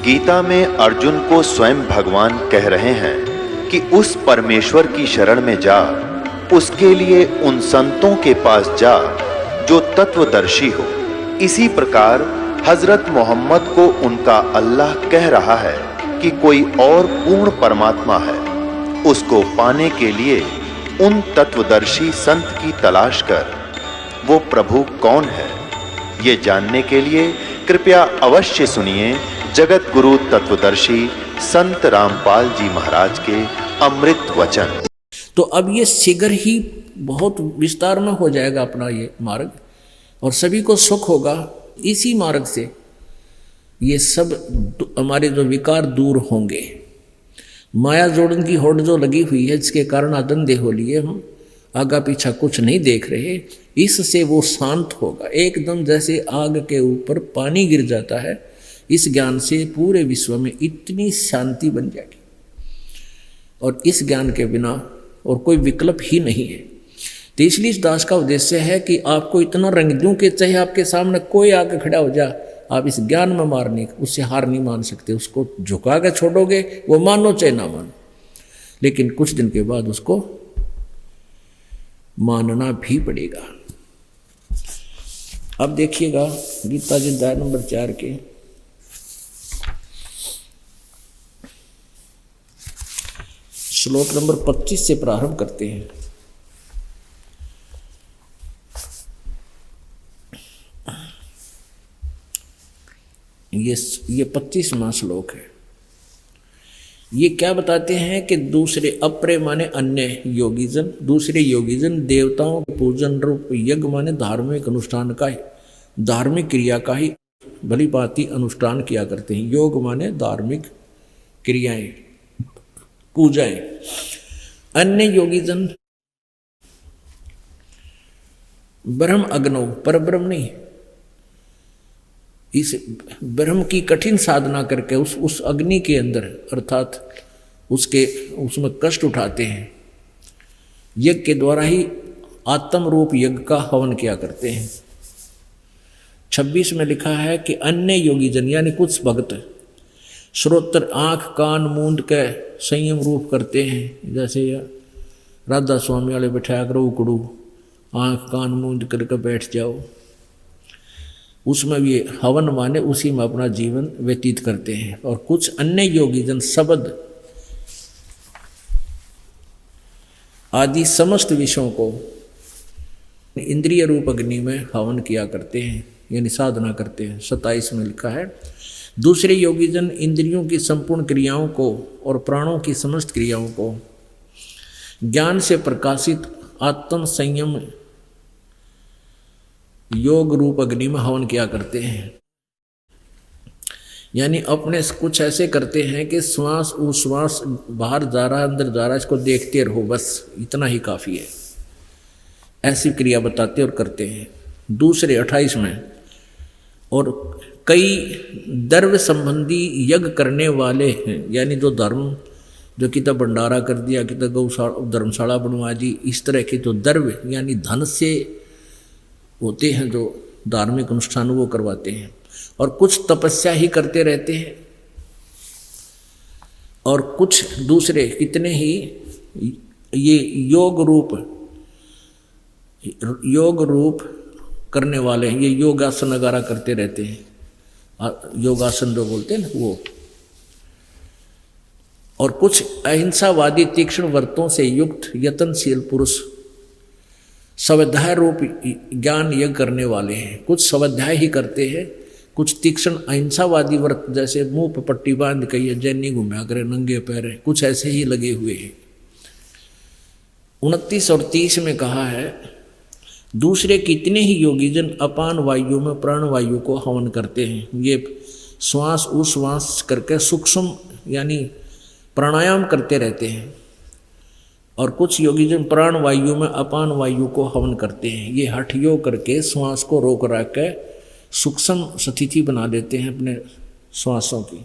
गीता में अर्जुन को स्वयं भगवान कह रहे हैं कि उस परमेश्वर की शरण में जा, उसके लिए उन संतों के पास जा जो तत्वदर्शी हो। इसी प्रकार हजरत मोहम्मद को उनका अल्लाह कह रहा है कि कोई और पूर्ण परमात्मा है। उसको पाने के लिए उन तत्वदर्शी संत की तलाश कर। वो प्रभु कौन है, ये जानने के लिए कृपया अवश्य सुनिए जगत गुरु तत्वदर्शी संत रामपाल जी महाराज के अमृत वचन। तो अब ये शीघ्र ही बहुत विस्तार में हो जाएगा अपना ये मार्ग, और सभी को सुख होगा। इसी मार्ग से ये सब हमारे जो विकार दूर होंगे। माया जोड़न की होड़ जो लगी हुई है, जिसके कारण आदंधे हो लिए हम, आगा पीछा कुछ नहीं देख रहे, इससे वो शांत होगा एकदम। जैसे आग के ऊपर पानी गिर जाता है, इस ज्ञान से पूरे विश्व में इतनी शांति बन जाएगी, और इस ज्ञान के बिना और कोई विकल्प ही नहीं है। तो इसलिए इस दास का उद्देश्य है कि आपको इतना रंग दूं कि चाहे आपके सामने कोई आके खड़ा हो जा, आप इस ज्ञान में मारने उससे हार नहीं मान सकते। उसको झुका के छोड़ोगे, वो मानो चाहे ना मानो, लेकिन कुछ दिन के बाद उसको मानना भी पड़ेगा। अब देखिएगा गीता जी अध्याय नंबर 4 के श्लोक नंबर 25 से प्रारंभ करते हैं। ये 25वां श्लोक है। ये क्या बताते हैं कि दूसरे अपरे माने अन्य योगीजन, दूसरे योगीजन देवताओं के पूजन रूप यज्ञ माने धार्मिक अनुष्ठान का ही, धार्मिक क्रिया का ही भली भांति अनुष्ठान किया करते हैं। योग माने धार्मिक क्रियाएं, पूजाएं। अन्य योगीजन ब्रह्म अग्नौ, पर ब्रह्म नहीं, इस ब्रह्म की कठिन साधना करके उस अग्नि के अंदर अर्थात उसमें कष्ट उठाते हैं। यज्ञ के द्वारा ही आत्म रूप यज्ञ का हवन किया करते हैं। 26 में लिखा है कि अन्य योगीजन यानी कुछ भक्त श्रोत्र आंख कान मूंद के संयम रूप करते हैं। जैसे राधा स्वामी वाले बैठाया करो उकड़ू, आंख कान मूंद करके बैठ जाओ, उसमें भी हवन माने उसी में अपना जीवन व्यतीत करते हैं। और कुछ अन्य योगीजन शब्द आदि समस्त विषयों को इंद्रिय रूप अग्नि में हवन किया करते हैं, यानी साधना करते हैं। 27 में लिखा है दूसरे योगीजन इंद्रियों की संपूर्ण क्रियाओं को और प्राणों की समस्त क्रियाओं को ज्ञान से प्रकाशित आत्म संयम योग रूप अग्नि में हवन किया करते हैं। यानी अपने कुछ ऐसे करते हैं कि श्वास उश्वास बाहर जा रहा अंदर जा रहा, इसको देखते रहो, बस इतना ही काफ़ी है। ऐसी क्रिया बताते और करते हैं। दूसरे 28 में और कई द्रव्य संबंधी यज्ञ करने वाले हैं, यानी जो धर्म जो कितना भंडारा कर दिया, कितना गौशाला धर्मशाला बनवा दी, इस तरह के जो द्रव्य यानी धन से होते हैं जो धार्मिक अनुष्ठान वो करवाते हैं। और कुछ तपस्या ही करते रहते हैं, और कुछ दूसरे कितने ही ये योग रूप करने वाले हैं। ये योगासन वगैरह करते रहते हैं, योगासन जो बोलते हैं ना वो। और कुछ अहिंसावादी तीक्ष्ण व्रतों से युक्त यत्नशील पुरुष स्वाध्याय रूप ज्ञान यज्ञ करने वाले हैं। कुछ स्वाध्याय ही करते हैं, कुछ तीक्ष्ण अहिंसावादी व्रत जैसे मुंह पर पट्टी बांध के ये जैनी घुमा करे नंगे पैर, कुछ ऐसे ही लगे हुए हैं। 29 और 30 में कहा है दूसरे कितने ही योगीजन अपान वायु में प्राण वायु को हवन करते हैं। ये श्वास उश्वास करके सूक्ष्म यानी प्राणायाम करते रहते हैं। और कुछ योगीजन प्राण वायु में अपान वायु को हवन करते हैं। ये हठ योग करके श्वास को रोक रख के सूक्ष्म स्थिति बना देते हैं अपने श्वासों की।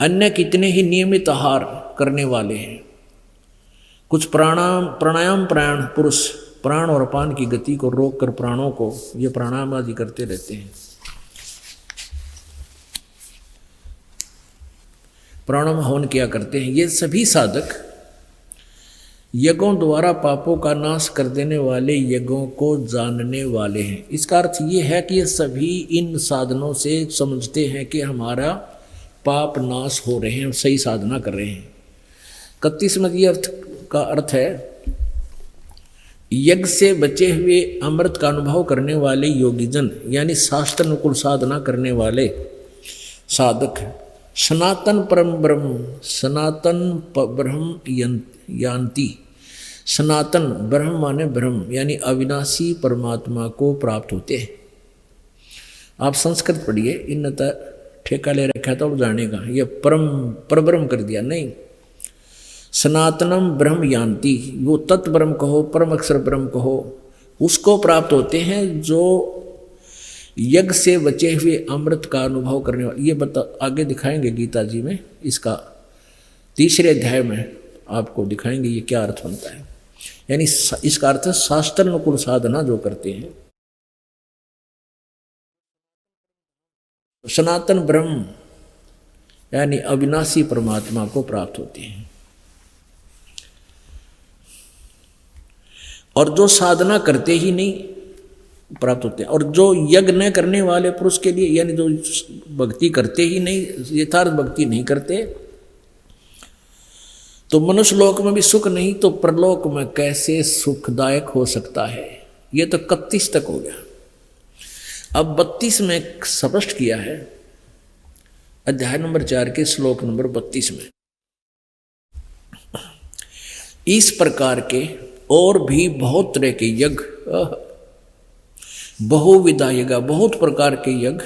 अन्य कितने ही नियमित आहार करने वाले हैं। कुछ प्राणायाम प्राण पुरुष प्राण और अपान की गति को रोक कर प्राणों को ये प्राणायाम आदि करते रहते हैं। प्राणायाम हवन किया करते हैं। ये सभी साधक यज्ञों द्वारा पापों का नाश कर देने वाले यज्ञों को जानने वाले हैं। इसका अर्थ ये है कि ये सभी इन साधनों से समझते हैं कि हमारा पाप नाश हो रहे हैं, सही साधना कर रहे हैं। 31वें अर्थ का अर्थ है यज्ञ से बचे हुए अमृत का अनुभव करने वाले योगीजन, यानी शास्त्र अनुकूल साधना करने वाले साधक सनातन परम ब्रह्म, सनातन ब्रह्म यान्ति। सनातन ब्रह्म माने ब्रह्म, यानी अविनाशी परमात्मा को प्राप्त होते हैं। आप संस्कृत पढ़िए, इन ठेका ले रखा था और जानेगा, ये परब्रह्म कर दिया नहीं। सनातनम ब्रह्म यान्ति, वो तत्व ब्रह्म कहो, परम अक्षर ब्रह्म कहो, उसको प्राप्त होते हैं जो यज्ञ से बचे हुए अमृत का अनुभव करने वाले। ये आगे दिखाएंगे गीता जी में, इसका 3रे अध्याय में आपको दिखाएंगे ये क्या अर्थ बनता है। यानी इसका अर्थ है शास्त्र अनुकूल साधना जो करते हैं, सनातन ब्रह्म यानी अविनाशी परमात्मा को प्राप्त होते हैं। और जो साधना करते ही नहीं प्राप्त होते हैं, और जो यज्ञ न करने वाले पुरुष के लिए, यानी जो भक्ति करते ही नहीं, यथार्थ भक्ति नहीं करते, तो मनुष्य लोक में भी सुख नहीं तो परलोक में कैसे सुखदायक हो सकता है। ये तो 31 तक हो गया। अब 32 में स्पष्ट किया है, अध्याय नंबर 4 के श्लोक नंबर 32 में, इस प्रकार के और भी बहुत तरह के यज्ञ, बहुविधा यज्ञ, बहुत प्रकार के यज्ञ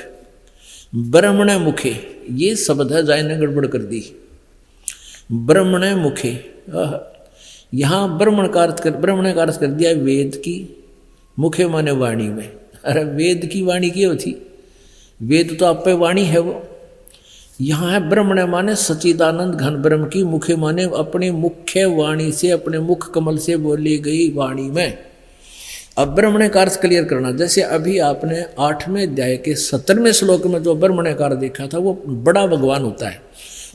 ब्रह्मण मुखे, ये शब्द है जाए ने गड़बड़ कर दी। ब्रह्मण मुखे, यहाँ ब्रह्मण का अर्थ कर दिया वेद की, मुखे माने वाणी में। अरे वेद की वाणी की होती, वेद तो आप पे वाणी है वो। यहाँ है ब्रह्मण माने सच्चिदानंद घन ब्रह्म की, मुखे माने अपने मुख्य वाणी से, अपने मुख कमल से बोली गई वाणी में। अब ब्रह्मण का अर्थ क्लियर करना, जैसे अभी आपने 8वें अध्याय के 17वें श्लोक में जो ब्रह्मण का अर्थ देखा था, वो बड़ा भगवान होता है,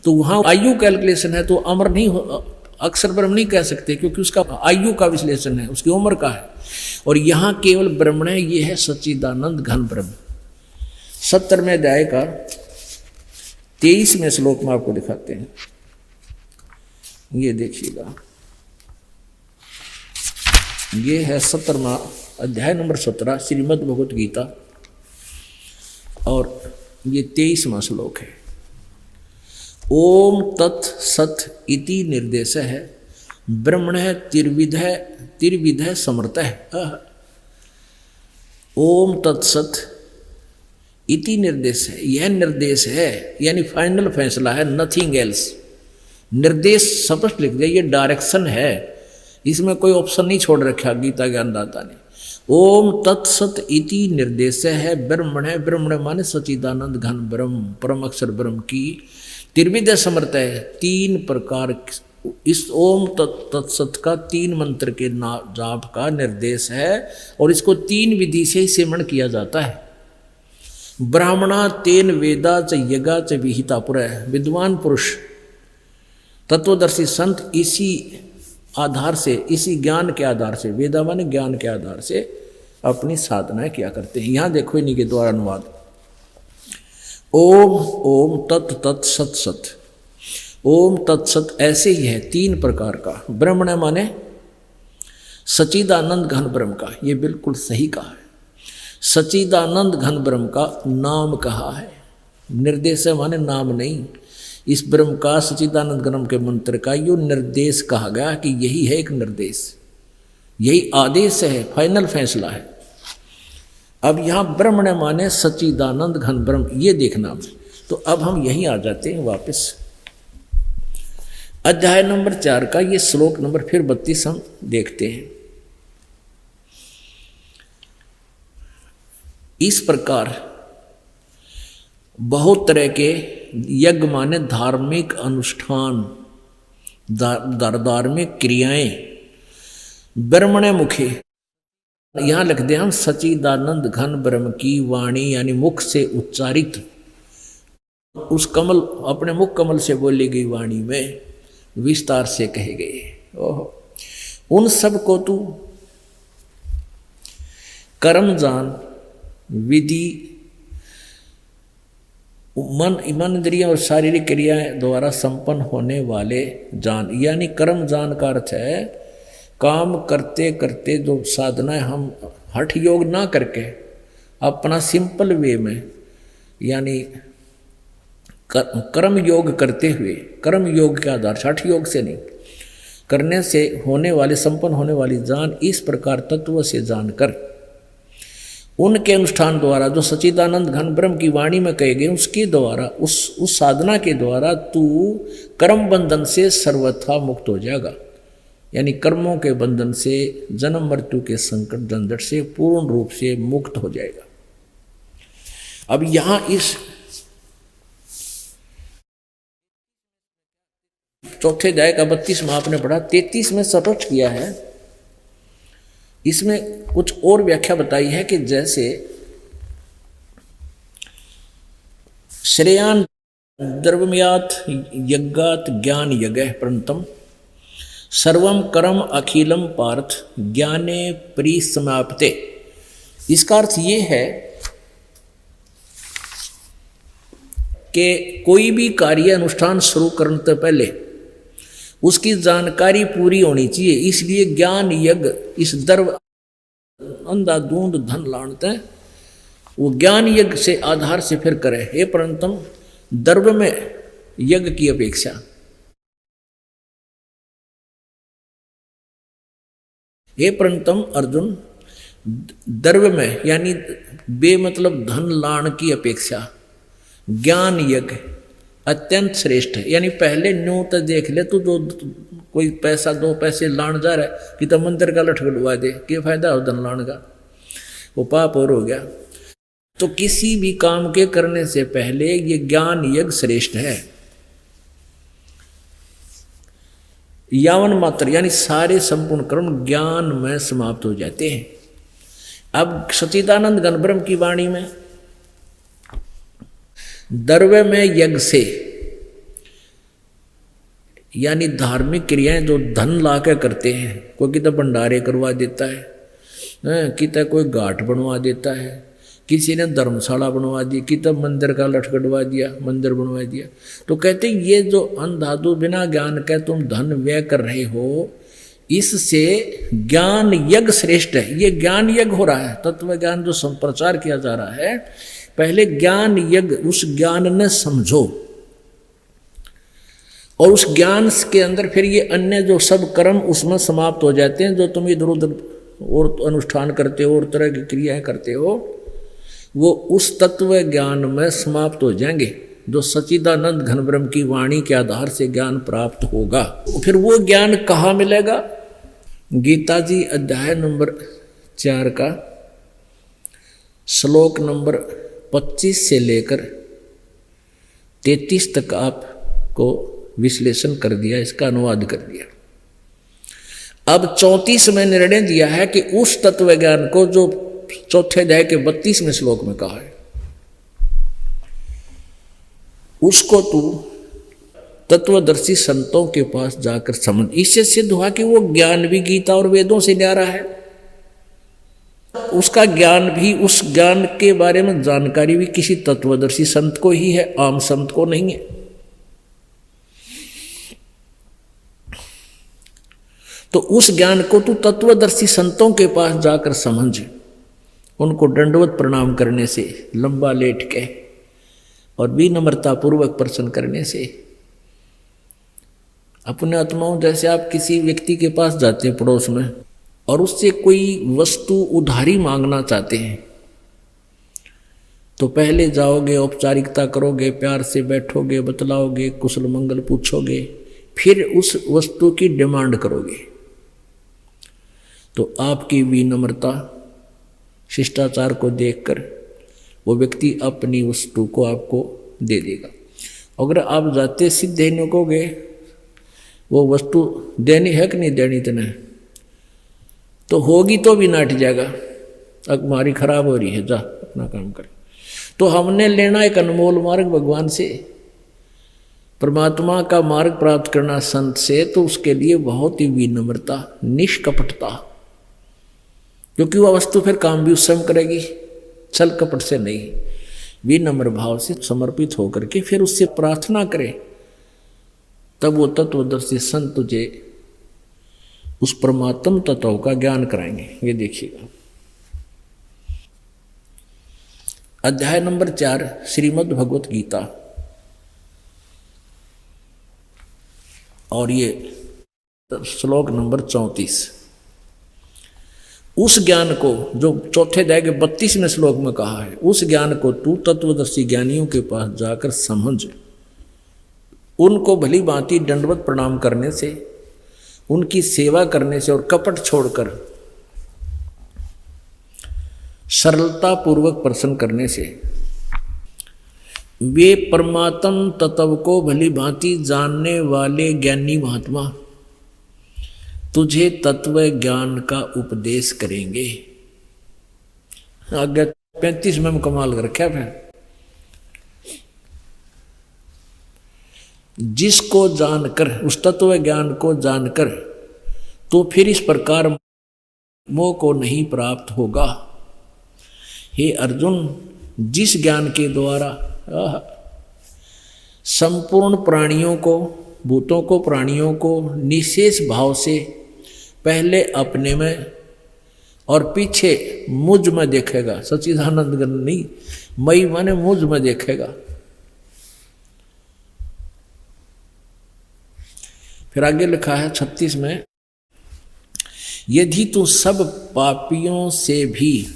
तो वहाँ आयु कैलकुलेशन है, तो अमर नहीं हो, अक्षर ब्रह्म नहीं कह सकते, क्योंकि उसका आयु का विश्लेषण है, उसकी उम्र का है। और यहाँ केवल ब्रह्मण है, ये है सच्चिदानंद घन ब्रह्म। 17वें अध्याय का 23वें श्लोक में आपको दिखाते हैं, ये देखिएगा, ये है 17वां अध्याय नंबर 17 श्रीमद् भगवत गीता, और ये 23वां श्लोक है। ओम तत् सत इति निर्देश है, ब्रह्मण त्रिविध समर्थ है। ओम तत्सत इति निर्देश है, यह निर्देश है, यानी फाइनल फैसला है, नथिंग एल्स। निर्देश स्पष्ट लिख दिया, ये डायरेक्शन है, इसमें कोई ऑप्शन नहीं छोड़ रखा गीता ज्ञानदाता ने। ओम तत्सत इति निर्देश है, ब्रह्मण माने सच्चिदानंद घन ब्रह्म, परम अक्षर ब्रह्म की त्रिविध समर्थ है, 3 प्रकार। इस ओम तत्सत का 3 मंत्र के जाप का निर्देश है, और इसको 3 विधि से ही सेवन किया जाता है। ब्राह्मणा तेन वेदा च यज्ञा च विहिता पुर, विद्वान पुरुष तत्वदर्शी संत इसी आधार से, इसी ज्ञान के आधार से, वेदा माने ज्ञान के आधार से अपनी साधनाएं किया करते हैं। यहाँ देखो इन्हीं के द्वारा अनुवाद, ओम ओम तत् तत् सत सत, ओम तत्सत ऐसे ही है 3 प्रकार का। ब्रह्मण माने सच्चिदानंद घन ब्रह्म का, ये बिल्कुल सही कहा है, सच्चिदानंद घन ब्रह्म का नाम कहा है। निर्देश माने नाम नहीं, इस ब्रह्म का सच्चिदानंद ब्रह्म के मंत्र का यो निर्देश कहा गया कि यही है एक निर्देश, यही आदेश है, फाइनल फैसला है। अब यहाँ ब्रह्मण माने सच्चिदानंद घन ब्रह्म, ये देखना। तो अब हम यहीं आ जाते हैं वापस, अध्याय नंबर 4 का ये श्लोक नंबर फिर 32 हम देखते हैं। इस प्रकार बहुत तरह के यज्ञ माने धार्मिक अनुष्ठान, धार्मिक क्रियाएं, ब्रह्मण मुखे, यहां लिख दे हम सच्चिदानंद घन ब्रह्म की वाणी, यानी मुख से उच्चारित उस कमल अपने मुख कमल से बोली गई वाणी में विस्तार से कहे गए। ओहो, उन सब को तू कर्म जान, विधि, मन इंद्रियां और शारीरिक क्रियाएं द्वारा संपन्न होने वाले जान, यानी कर्म जान का अर्थ है काम करते करते जो साधनाएं हम हठ योग ना करके अपना सिंपल वे में, यानी कर्म योग करते हुए, कर्म योग के आधार हठ योग से नहीं करने से होने वाले संपन्न होने वाली जान, इस प्रकार तत्व से जानकर उनके अनुष्ठान द्वारा जो सच्चिदानंद घन ब्रह्म की वाणी में कहे गए उसके द्वारा, उस साधना के द्वारा तू कर्म बंधन से सर्वथा मुक्त हो जाएगा, यानी कर्मों के बंधन से, जन्म मृत्यु के संकट झंझट से पूर्ण रूप से मुक्त हो जाएगा। अब यहां इस चौथे अध्याय का 32 में आपने पढ़ा, 33 में स्पष्ट किया है। इसमें कुछ और व्याख्या बताई है कि जैसे श्रेयान द्रव्यमयात यज्ञात ज्ञान यज्ञ परंतम सर्वम कर्म अखिलम पार्थ ज्ञाने परिसमाप्ते। इसका अर्थ ये है कि कोई भी कार्य अनुष्ठान शुरू करने से पहले उसकी जानकारी पूरी होनी चाहिए, इसलिए ज्ञान यज्ञ इस द्रव अंधाधुंध धन लानते हैं, वो ज्ञान यज्ञ से आधार से फिर करे। हे परंतम द्रव्य में यज्ञ की अपेक्षा, हे परंतम अर्जुन द्रव्य में यानी बे मतलब धन लान की अपेक्षा ज्ञान यज्ञ अत्यंत श्रेष्ठ है। यानी पहले न्यू तो देख ले, तू जो कोई पैसा 2 पैसे लान जा रहा है कि तो मंदिर का लठ डुबा दे, क्या फायदा हो धन लान का, वो पाप और हो गया। तो किसी भी काम के करने से पहले ये ज्ञान यज्ञ श्रेष्ठ है। यावन मात्र यानी सारे संपूर्ण कर्म ज्ञान में समाप्त हो जाते हैं। अब सच्चिदानंद घन ब्रह्म की वाणी में द्रव्य में यज्ञ से, यानी धार्मिक क्रियाएं जो धन ला के करते हैं, कोई कितना भंडारे करवा देता है, कितना कोई घाट बनवा देता है, किसी ने धर्मशाला बनवा दी, कितना मंदिर का लठ कटवा दिया, मंदिर बनवा दिया। तो कहते ये जो अंधाधु बिना ज्ञान के तुम धन व्यय कर रहे हो, इससे ज्ञान यज्ञ श्रेष्ठ है। ये ज्ञान यज्ञ हो रहा है, तत्व ज्ञान जो संप्रचार किया जा रहा है, पहले ज्ञान यज्ञ, उस ज्ञान ने समझो और उस ज्ञान के अंदर फिर ये अन्य जो सब कर्म उसमें समाप्त हो जाते हैं, जो तुम इधर उधर और अनुष्ठान करते हो और तरह की क्रियाएं करते हो, वो उस तत्व ज्ञान में समाप्त हो जाएंगे जो सच्चिदानंद घन ब्रह्म की वाणी के आधार से ज्ञान प्राप्त होगा। फिर वो ज्ञान कहाँ मिलेगा? गीता जी अध्याय नंबर 4 का श्लोक नंबर 25 से लेकर 33 तक आपको विश्लेषण कर दिया, इसका अनुवाद कर दिया। अब 34 में निर्णय दिया है कि उस तत्व ज्ञान को जो चौथे अध्याय के 32वें श्लोक में कहा है, उसको तू तत्वदर्शी संतों के पास जाकर समझ। इससे सिद्ध हुआ कि वो ज्ञान भी गीता और वेदों से न्यारा है, उसका ज्ञान भी, उस ज्ञान के बारे में जानकारी भी किसी तत्वदर्शी संत को ही है, आम संत को नहीं है। तो उस ज्ञान को तू तत्वदर्शी संतों के पास जाकर समझ, उनको दंडवत प्रणाम करने से, लंबा लेट के और विनम्रता पूर्वक प्रश्न करने से, अपने आत्माओं जैसे आप किसी व्यक्ति के पास जाते हैं पड़ोस में और उससे कोई वस्तु उधारी मांगना चाहते हैं, तो पहले जाओगे, औपचारिकता करोगे, प्यार से बैठोगे, बतलाओगे, कुशल मंगल पूछोगे, फिर उस वस्तु की डिमांड करोगे। तो आपकी विनम्रता, शिष्टाचार को देखकर वो व्यक्ति अपनी वस्तु को आपको दे देगा। अगर आप जाते सीधे नहीं कहोगे वो वस्तु देनी है कि नहीं देनी तने, तो होगी तो भी नाट जाएगा, अब हमारी खराब हो रही है, जा अपना काम कर। तो हमने लेना एक अनमोल मार्ग भगवान से, परमात्मा का मार्ग प्राप्त करना संत से, तो उसके लिए बहुत ही विनम्रता, निष्कपटता, क्योंकि वह वस्तु फिर काम भी उस समय करेगी, छल कपट से नहीं, विनम्र भाव से समर्पित होकर के फिर उससे प्रार्थना करे, तब वो तत्वदर्शी संत तुझे उस परमात्म तत्व का ज्ञान कराएंगे। ये देखिएगा अध्याय नंबर 4 श्रीमद् भगवत गीता, और ये श्लोक नंबर 34। उस ज्ञान को जो चौथे अध्याय के 32वें श्लोक में कहा है, उस ज्ञान को तू तत्वदर्शी ज्ञानियों के पास जाकर समझ, उनको भली भांति दंडवत प्रणाम करने से, उनकी सेवा करने से और कपट छोड़कर सरलता पूर्वक प्रसन्न करने से वे परमात्म तत्व को भली भांति जानने वाले ज्ञानी महात्मा तुझे तत्व ज्ञान का उपदेश करेंगे। आगे 35 में कमाल कर रखा फिर, जिसको जानकर, उस तत्व ज्ञान को जानकर तो फिर इस प्रकार मोह को नहीं प्राप्त होगा। हे अर्जुन, जिस ज्ञान के द्वारा संपूर्ण प्राणियों को, भूतों को, प्राणियों को निशेष भाव से पहले अपने में और पीछे मुझ में देखेगा, सच्चिदानंद नहीं, मई माने मुझ में देखेगा। फिर आगे लिखा है 36 में, यदि तू सब पापियों से भी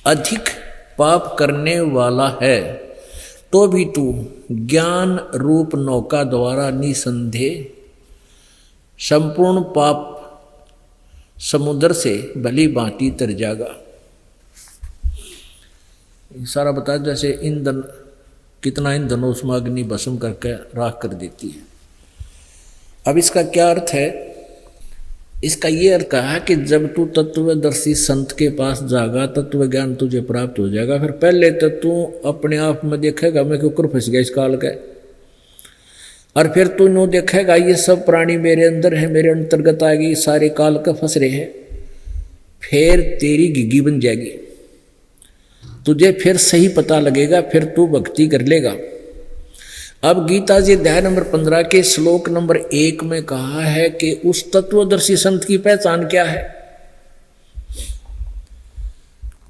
अधिक पाप करने वाला है, तो भी तू ज्ञान रूप नौका द्वारा निसंदेह संपूर्ण पाप समुद्र से भली भांति तर जाएगा। सारा बता, जैसे ईंधन, कितना ईंधन उसमें अग्नि भस्म करके राख कर देती है। अब इसका क्या अर्थ है? इसका ये अर्थ कहा कि जब तू तत्वदर्शी संत के पास जाएगा, तत्व ज्ञान तुझे प्राप्त हो जाएगा, फिर पहले तो तू अपने आप में देखेगा मैं क्यों फंस गया इस काल का, और फिर तू नो देखेगा ये सब प्राणी मेरे अंदर है, मेरे अंतर्गत आएगी, सारे काल का फंस रहे हैं। फिर तेरी घिघी बन जाएगी, तुझे फिर सही पता लगेगा, फिर तू भक्ति कर लेगा। अब गीता जी अध्याय नंबर 15 के श्लोक नंबर 1 में कहा है कि उस तत्वदर्शी संत की पहचान क्या है,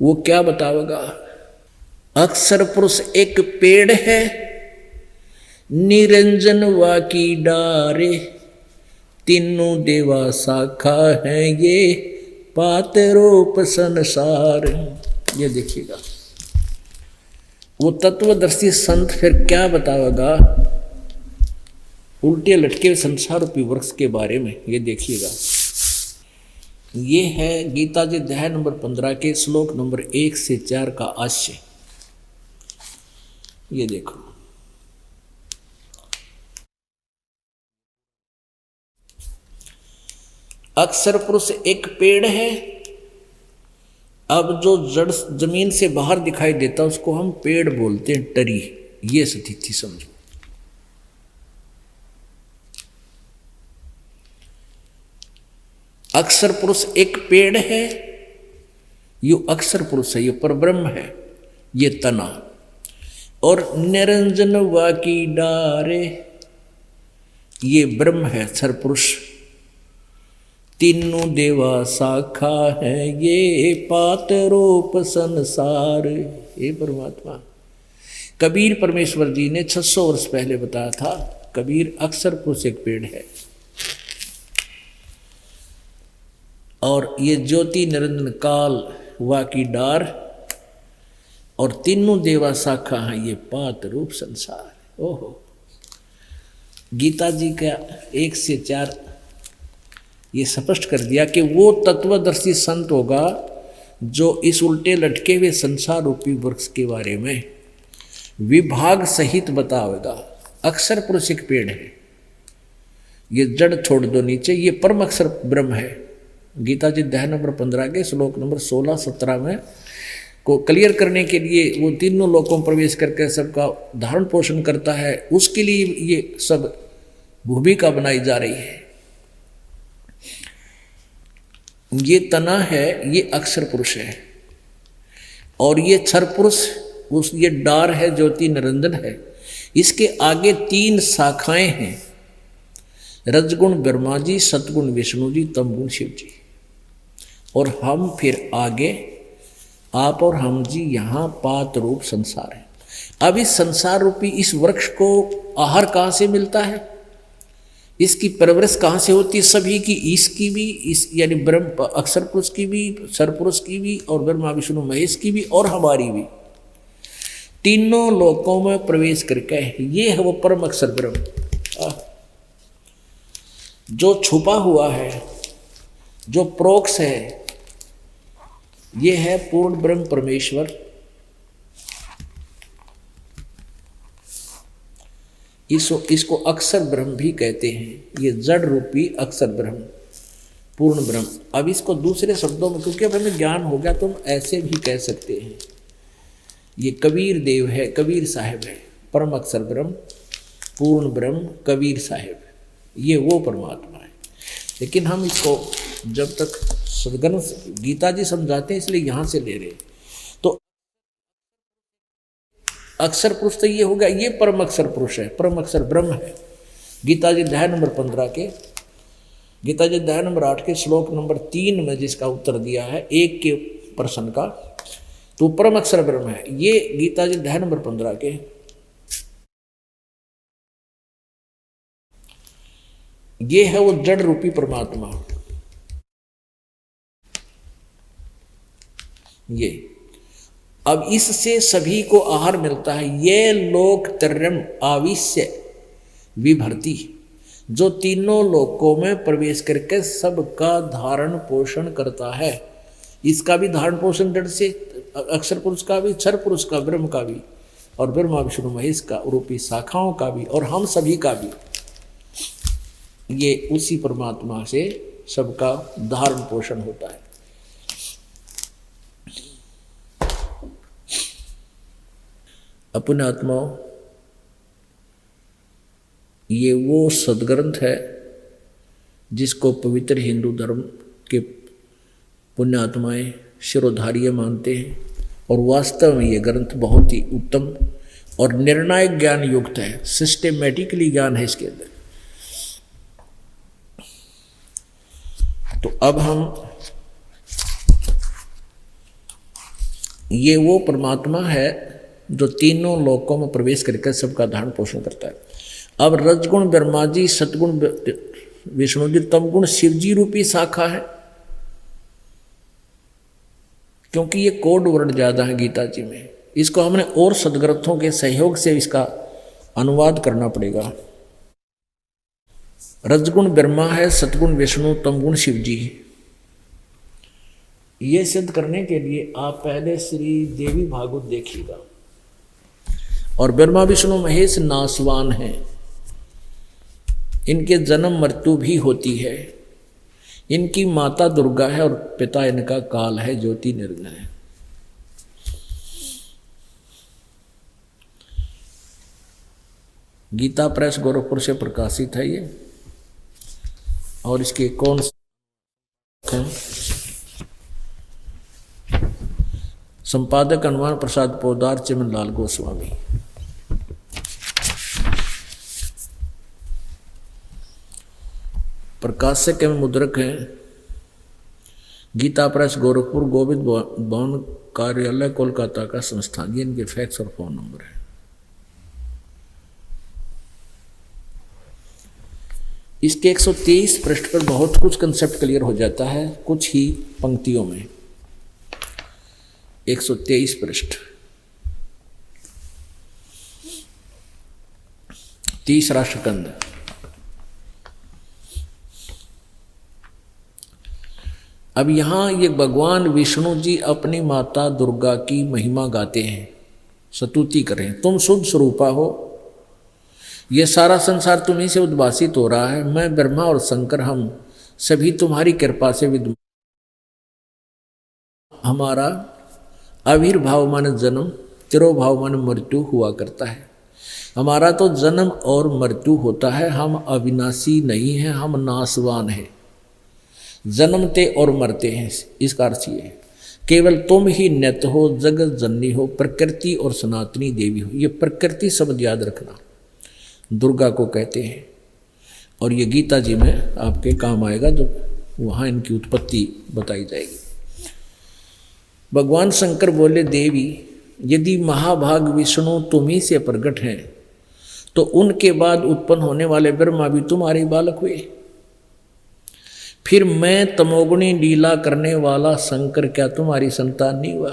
वो क्या बतावेगा? अक्षर पुरुष एक पेड़ है, निरंजन वा की डारे, तीनों देवा शाखा है, ये पात रूप संसार। ये देखिएगा वो तत्वदर्शी संत फिर क्या बतावेगा उल्टे लटके संसार रूपी वृक्ष के बारे में। ये देखिएगा, ये है गीता जी अध्याय नंबर 15 के श्लोक नंबर 1 से 4 का आशय। ये देखो, अक्षर पुरुष एक पेड़ है। अब जो जड़ जमीन से बाहर दिखाई देता उसको हम पेड़ बोलते हैं, टरी। ये स्थिति समझो। अक्षर पुरुष एक पेड़ है, ये अक्षर पुरुष है, ये परब्रह्म है, ये तना। और निरंजन वा की डारे, ये ब्रह्म है, अक्षर पुरुष। तीनों देवा शाखा है, ये पात रूप संसार। हे परमात्मा, कबीर परमेश्वर जी ने 600 वर्ष पहले बताया था, कबीर अक्षर पुरुष एक पेड़ है, और ये ज्योति निरंजन काल वा की डार, और तीनों देवा शाखा है, ये पात रूप संसार। ओहो, गीता जी का 1 से 4 ये स्पष्ट कर दिया कि वो तत्वदर्शी संत होगा जो इस उल्टे लटके हुए संसार रूपी वृक्ष के बारे में विभाग सहित बतावेगा। अक्षर पुरुष एक पेड़ है, ये जड़ छोड़ दो नीचे, ये परम अक्षर ब्रह्म है, गीता जी अध्याय नंबर 15 के श्लोक नंबर 16-17 में को क्लियर करने के लिए वो तीनों लोकों में प्रवेश करके सबका धारण पोषण करता है, उसके लिए ये सब भूमिका बनाई जा रही है। ये तना है, ये अक्षर पुरुष है, और ये क्षर पुरुष उस ये डार है, ज्योति निरंजन है। इसके आगे 3 शाखाएं हैं, रजगुण ब्रह्मा जी, सतगुण विष्णु जी, तमगुण शिव जी। और हम फिर आगे आप और हम जी यहाँ पात रूप संसार है। अब इस संसार रूपी इस वृक्ष को आहार कहाँ से मिलता है, इसकी परवरिश कहाँ से होती है? सभी की, इसकी भी, इस यानी ब्रह्म अक्षर पुरुष की भी, क्षर पुरुष की भी, और ब्रह्मा विष्णु महेश की भी, और हमारी भी, तीनों लोकों में प्रवेश करके ये है वो परम अक्षर ब्रह्म जो छुपा हुआ है, जो प्रोक्ष है। ये है पूर्ण ब्रह्म परमेश्वर। इसको अक्षर ब्रह्म भी कहते हैं। ये जड़ रूपी अक्षर ब्रह्म, पूर्ण ब्रह्म। अब इसको दूसरे शब्दों में, क्योंकि अब हमें ज्ञान हो गया तो हम ऐसे भी कह सकते हैं, ये कबीर देव है, कबीर साहब है, परम अक्षर ब्रह्म, पूर्ण ब्रह्म, कबीर साहब, ये वो परमात्मा है। लेकिन हम इसको जब तक सदग्रंथ गीता जी समझाते हैं इसलिए यहाँ से ले रहे हैं। तो अक्षर पुरुष तो ये हो गया, ये परम अक्षर पुरुष है, परम अक्षर ब्रह्म है। गीता जी अध्याय नंबर 15 के, गीता जी अध्याय नंबर 8 के श्लोक नंबर 3 में जिसका उत्तर दिया है 1 के प्रश्न का, तो परम अक्षर ब्रह्म है। ये गीता जी अध्याय नंबर 15 के, ये है वो जड़ रूपी परमात्मा। ये अब इससे सभी को आहार मिलता है। ये लोक त्रयम् आविश्य विभर्ति, जो तीनों लोकों में प्रवेश करके सबका धारण पोषण करता है। इसका भी धारण पोषण जड़ से, अक्षर पुरुष का भी, क्षर पुरुष का, ब्रह्म का भी, और ब्रह्मा विष्णु महेश का रूपी शाखाओं का भी, और हम सभी का भी। ये उसी परमात्मा से सबका धारण पोषण होता है। अपने आत्माओं, ये वो सदग्रंथ है जिसको पवित्र हिंदू धर्म के पुण्य आत्माएं शिरोधार्य मानते हैं, और वास्तव में ये ग्रंथ बहुत ही उत्तम और निर्णायक ज्ञान युक्त है। सिस्टेमेटिकली ज्ञान है इसके अंदर। तो अब हम, ये वो परमात्मा है जो तीनों लोकों में प्रवेश करके सबका धारण पोषण करता है। अब रजगुण ब्रह्मा जी, सतगुण विष्णु जी, तमगुण शिव जी रूपी शाखा है। क्योंकि ये कोड वर्ड ज्यादा है गीता जी में, इसको हमने और सदग्रंथों के सहयोग से इसका अनुवाद करना पड़ेगा। रजगुण ब्रह्मा है, सतगुण विष्णु, तमगुण शिव जी। ये सिद्ध करने के लिए आप पहले श्री देवी भागवत देखिएगा। और ब्रह्मा विष्णु महेश नासवान हैं, इनके जन्म मृत्यु भी होती है। इनकी माता दुर्गा है और पिता इनका काल है, ज्योति निरंजन है। गीता प्रेस गोरखपुर से प्रकाशित है ये। और इसके कौन हैं? संपादक हनुमान प्रसाद पोदार, चिमन लाल गोस्वामी। प्रकाशक एवं मुद्रक हैं गीता प्रेस गोरखपुर, गोविंद भवन कार्यालय कोलकाता का संस्थान। ये इनके फैक्स और फोन नंबर है। इसके 123 पृष्ठ पर बहुत कुछ कंसेप्ट क्लियर हो जाता है कुछ ही पंक्तियों में। 123 पृष्ठ, 30 स्कंद। अब यहाँ ये भगवान विष्णु जी अपनी माता दुर्गा की महिमा गाते हैं, स्तुति करें। तुम शुद्ध स्वरूपा हो, ये सारा संसार तुम्हीं से उद्भासित हो रहा है। मैं ब्रह्मा और शंकर हम सभी तुम्हारी कृपा से विद्यमान हमारा आविर्भाव माने जन्म, तिरोभाव माने मृत्यु हुआ करता है। हमारा तो जन्म और मृत्यु होता है, हम अविनाशी नहीं हैं, हम नाशवान हैं। जन्मते और मरते हैं, इसका अर्थ ये है। केवल तुम ही नित हो, जगत जननी हो, प्रकृति और सनातनी देवी हो। ये प्रकृति शब्द याद रखना, दुर्गा को कहते हैं, और ये गीता जी में आपके काम आएगा जब वहाँ इनकी उत्पत्ति बताई जाएगी। भगवान शंकर बोले, देवी यदि महाभाग विष्णु तुम्ही से प्रकट हैं तो उनके बाद उत्पन्न होने वाले ब्रह्मा भी तुम्हारे बालक हुए। फिर मैं तमोगुणी लीला करने वाला शंकर क्या तुम्हारी संतान नहीं हुआ?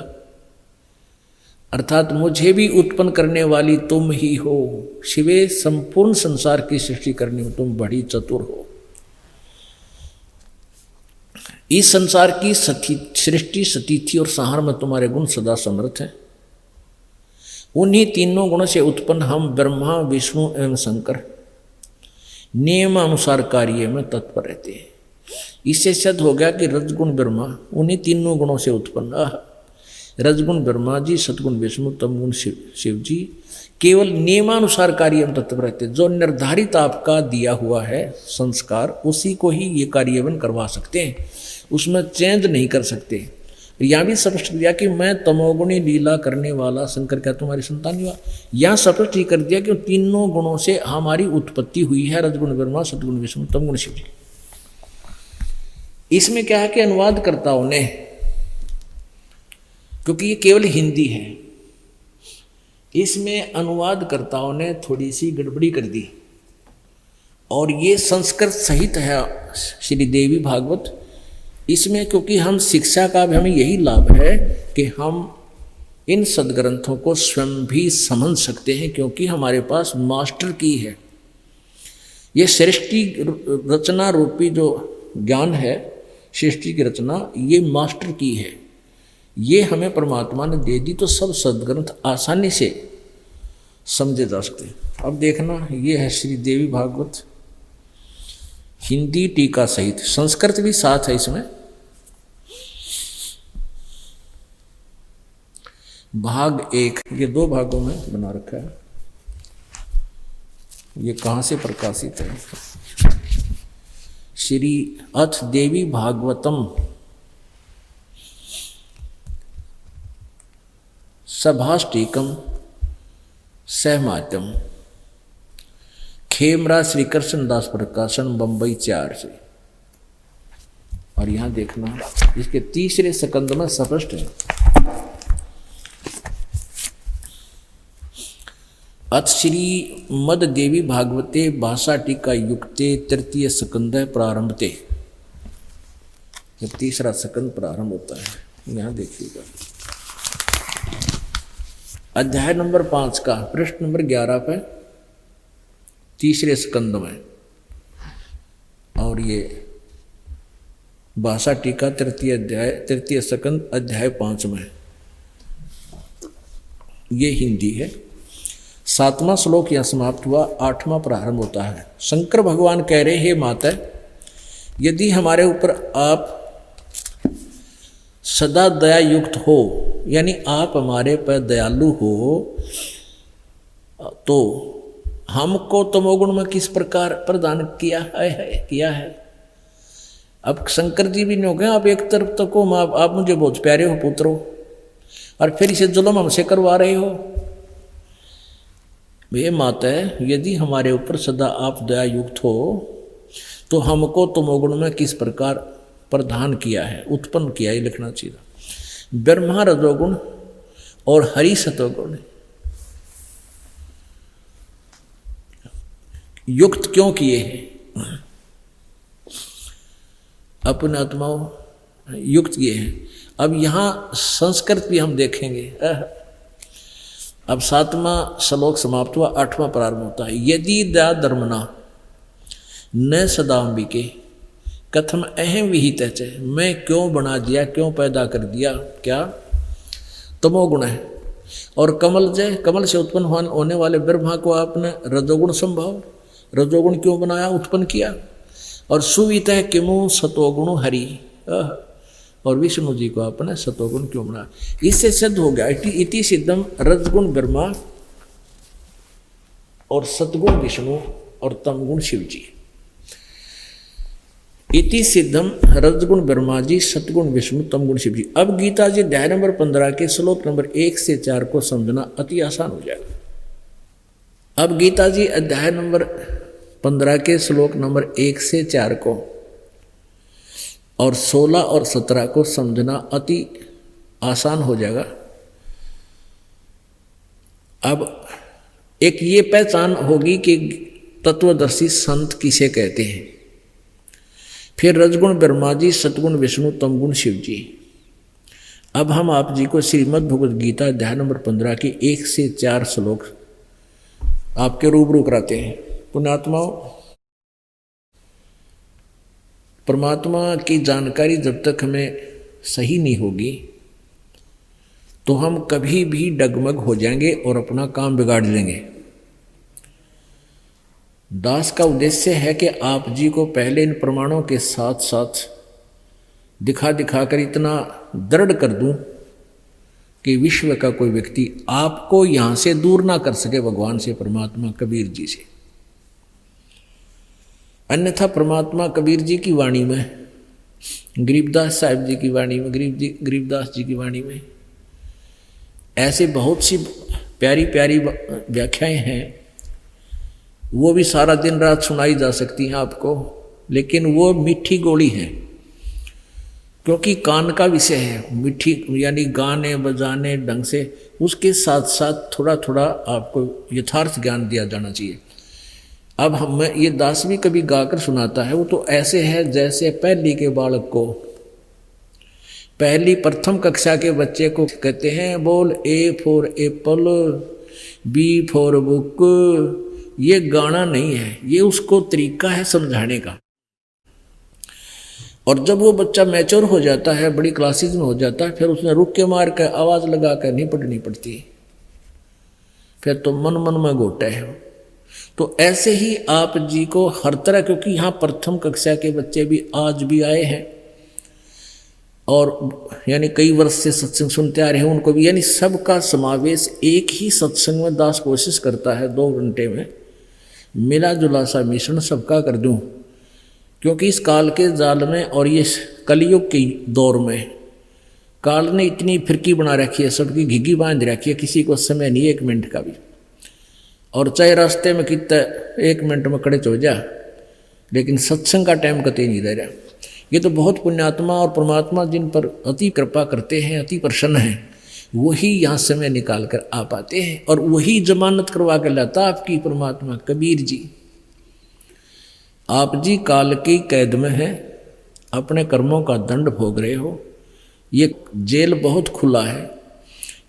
अर्थात मुझे भी उत्पन्न करने वाली तुम ही हो। शिवे, संपूर्ण संसार की सृष्टि करने में तुम बड़ी चतुर हो। इस संसार की सृष्टि, स्थिति और संहार में तुम्हारे गुण सदा समर्थ हैं। उन्हीं तीनों गुणों से उत्पन्न हम ब्रह्मा, विष्णु एवं शंकर नियमानुसार कार्य में तत्पर रहते हैं। इससे सिद्ध हो गया कि रजगुण ब्रह्मा उन्हीं तीनों गुणों से उत्पन्न। रजगुण ब्रह्मा जी, सतगुण विष्णु, तमगुण शिव जी केवल नियमानुसार कार्य में तत्पर रहते। जो निर्धारित आपका दिया हुआ है संस्कार, उसी को ही ये कार्यान्वयन करवा सकते हैं, उसमें चेंज नहीं कर सकते। यहाँ भी स्पष्ट दिया कि मैं तमोगुणी लीला करने वाला शंकर क्या तुम्हारी संतान हुआ। यहाँ स्पष्ट ही कर दिया कि तीनों गुणों से हमारी उत्पत्ति हुई है, रजगुण ब्रह्मा, सतगुण विष्णु, तमगुण शिव जी। इसमें क्या है कि अनुवादकर्ताओं ने, क्योंकि ये केवल हिंदी है, इसमें अनुवादकर्ताओं ने थोड़ी सी गड़बड़ी कर दी, और ये संस्कृत सहित है श्री देवी भागवत। इसमें क्योंकि हम शिक्षा का भी हमें यही लाभ है कि हम इन सदग्रंथों को स्वयं भी समझ सकते हैं, क्योंकि हमारे पास मास्टर की है। ये सृष्टि रचना रूपी जो ज्ञान है, सृष्टि की रचना, ये मास्टर की है। ये हमें परमात्मा ने दे दी, तो सब सदग्रंथ आसानी से समझे जा सकते हैं। अब देखना, ये है श्री देवी भागवत हिंदी टीका सहित, संस्कृत भी साथ है इसमें। भाग 1, ये 2 भागों में बना रखा है। ये कहाँ से प्रकाशित है? श्री अथ देवी भागवतम सभाष्टिकम सहमात्यम, खेमरा श्री कृष्ण दास प्रकाशन, बंबई 4 से। और यहां देखना, इसके तीसरे स्कंद में स्पष्ट है। अथ श्री मद देवी भागवते भाषा टीका युक्ते तृतीय स्कंद प्रारंभते। तीसरा स्कंद प्रारंभ होता है, यहां देखिएगा। अध्याय नंबर 5 का पृष्ठ नंबर 11 पे, तीसरे स्कंद में। और ये भाषा टीका तृतीय स्कंद अध्याय 5 में, ये हिंदी है। 7वां श्लोक यहां समाप्त हुआ, 8वां प्रारंभ होता है। शंकर भगवान कह रहे, हे माता, यदि हमारे ऊपर आप सदा दया युक्त हो, यानी आप हमारे पर दयालु हो, तो हमको तमोगुण में किस प्रकार प्रदान किया है। अब शंकर जी भी नहीं हो गए, आप एक तरफ तक हो, आप मुझे बहुत प्यारे हो पुत्र हो, और फिर इसे जुल्म हमसे करवा रहे हो। हे माता, यदि हमारे ऊपर सदा आप दया युक्त हो, तो हमको तमोगुण में किस प्रकार प्रदान किया है, उत्पन्न किया, ये लिखना चाहिए। ब्रह्मा रजोगुण और हरि सतोगुण युक्त क्यों किए हैं? अपने आत्माओं युक्त किए हैं। अब यहाँ संस्कृत भी हम देखेंगे। अब 7वां श्लोक समाप्त हुआ, 8वां प्रारंभ होता है। यदि दया धर्मना न सदाम्बिके कथम अहम विहित है, मैं क्यों बना दिया, क्यों पैदा कर दिया, क्या तमोगुण है। और कमल से उत्पन्न होने वाले ब्रह्मा को आपने रजोगुण संभाव, रजोगुण क्यों बनाया, उत्पन्न किया। और सुवित है किमु सतोगुण हरि, और विष्णु जी को आपने सतोगुण क्यों बना। इससे सिद्ध हो गया इति सिद्धम रजगुण ब्रह्मा और सतगुण विष्णु और तमगुण शिव जी। इति सिद्धम रजगुण ब्रह्मा जी सतगुण विष्णु तमगुण शिव जी। अब गीता जी अध्याय नंबर 15 के श्लोक नंबर 1 से 4 को समझना अति आसान हो जाएगा। अब गीता जी अध्याय नंबर 15 के श्लोक नंबर 1 से 4 को और 16 और 17 को समझना अति आसान हो जाएगा। अब एक ये पहचान होगी कि तत्वदर्शी संत किसे कहते हैं, फिर रजगुण ब्रह्मा जी सतगुण विष्णु तमगुण शिव जी। अब हम आप जी को श्रीमद् भगवद गीता अध्याय नंबर 15 के 1 से 4 श्लोक आपके रूबरू कराते हैं। पुण्यात्माओं, परमात्मा की जानकारी जब तक हमें सही नहीं होगी तो हम कभी भी डगमग हो जाएंगे और अपना काम बिगाड़ लेंगे। दास का उद्देश्य है कि आप जी को पहले इन प्रमाणों के साथ साथ दिखा कर इतना दृढ़ कर दूं कि विश्व का कोई व्यक्ति आपको यहां से दूर ना कर सके भगवान से, परमात्मा कबीर जी से। अन्यथा परमात्मा कबीर जी की वाणी में, गरीबदास साहिब जी की वाणी में, गरीबदास जी की वाणी में ऐसे बहुत सी प्यारी प्यारी व्याख्याएं हैं, वो भी सारा दिन रात सुनाई जा सकती हैं आपको, लेकिन वो मीठी गोली है क्योंकि कान का विषय है। मीठी यानी गाने बजाने ढंग से, उसके साथ साथ थोड़ा थोड़ा आपको यथार्थ ज्ञान दिया जाना चाहिए। अब हम ये दास भी कभी गाकर सुनाता है, वो तो ऐसे है जैसे पहली के बालक को, पहली प्रथम कक्षा के बच्चे को कहते हैं बोल A for apple, B for book. ये गाना नहीं है, ये उसको तरीका है समझाने का। और जब वो बच्चा मैच्योर हो जाता है, बड़ी क्लासेज में हो जाता है, फिर उसने रुक के मार कर आवाज लगा कर नहीं पढ़नी पड़ती, फिर तो मन मन में घोटा है। तो ऐसे ही आप जी को हर तरह, क्योंकि यहाँ प्रथम कक्षा के बच्चे भी आज भी आए हैं और यानी कई वर्ष से सत्संग सुनते आ रहे हैं, उनको भी, यानी सबका समावेश एक ही सत्संग में दास कोशिश करता है 2 घंटे में मिला जुला सा मिश्रण सबका कर दूं। क्योंकि इस काल के जाल में और ये कलयुग के दौर में काल ने इतनी फिरकी बना रखी है, सबकी घिघी बांध रखी है, किसी को समय नहीं 1 मिनट का भी। और चाहे रास्ते में कितना 1 मिनट में खड़े हो जा, लेकिन सत्संग का टाइम कतई नहीं रह रहा। ये तो बहुत पुण्यात्मा और परमात्मा जिन पर अति कृपा करते हैं, अति प्रसन्न हैं, वही यहाँ समय निकाल कर आ पाते हैं और वही जमानत करवा कर लाता आपकी परमात्मा कबीर जी। आप जी काल की कैद में हैं, अपने कर्मों का दंड भोग रहे हो। ये जेल बहुत खुला है,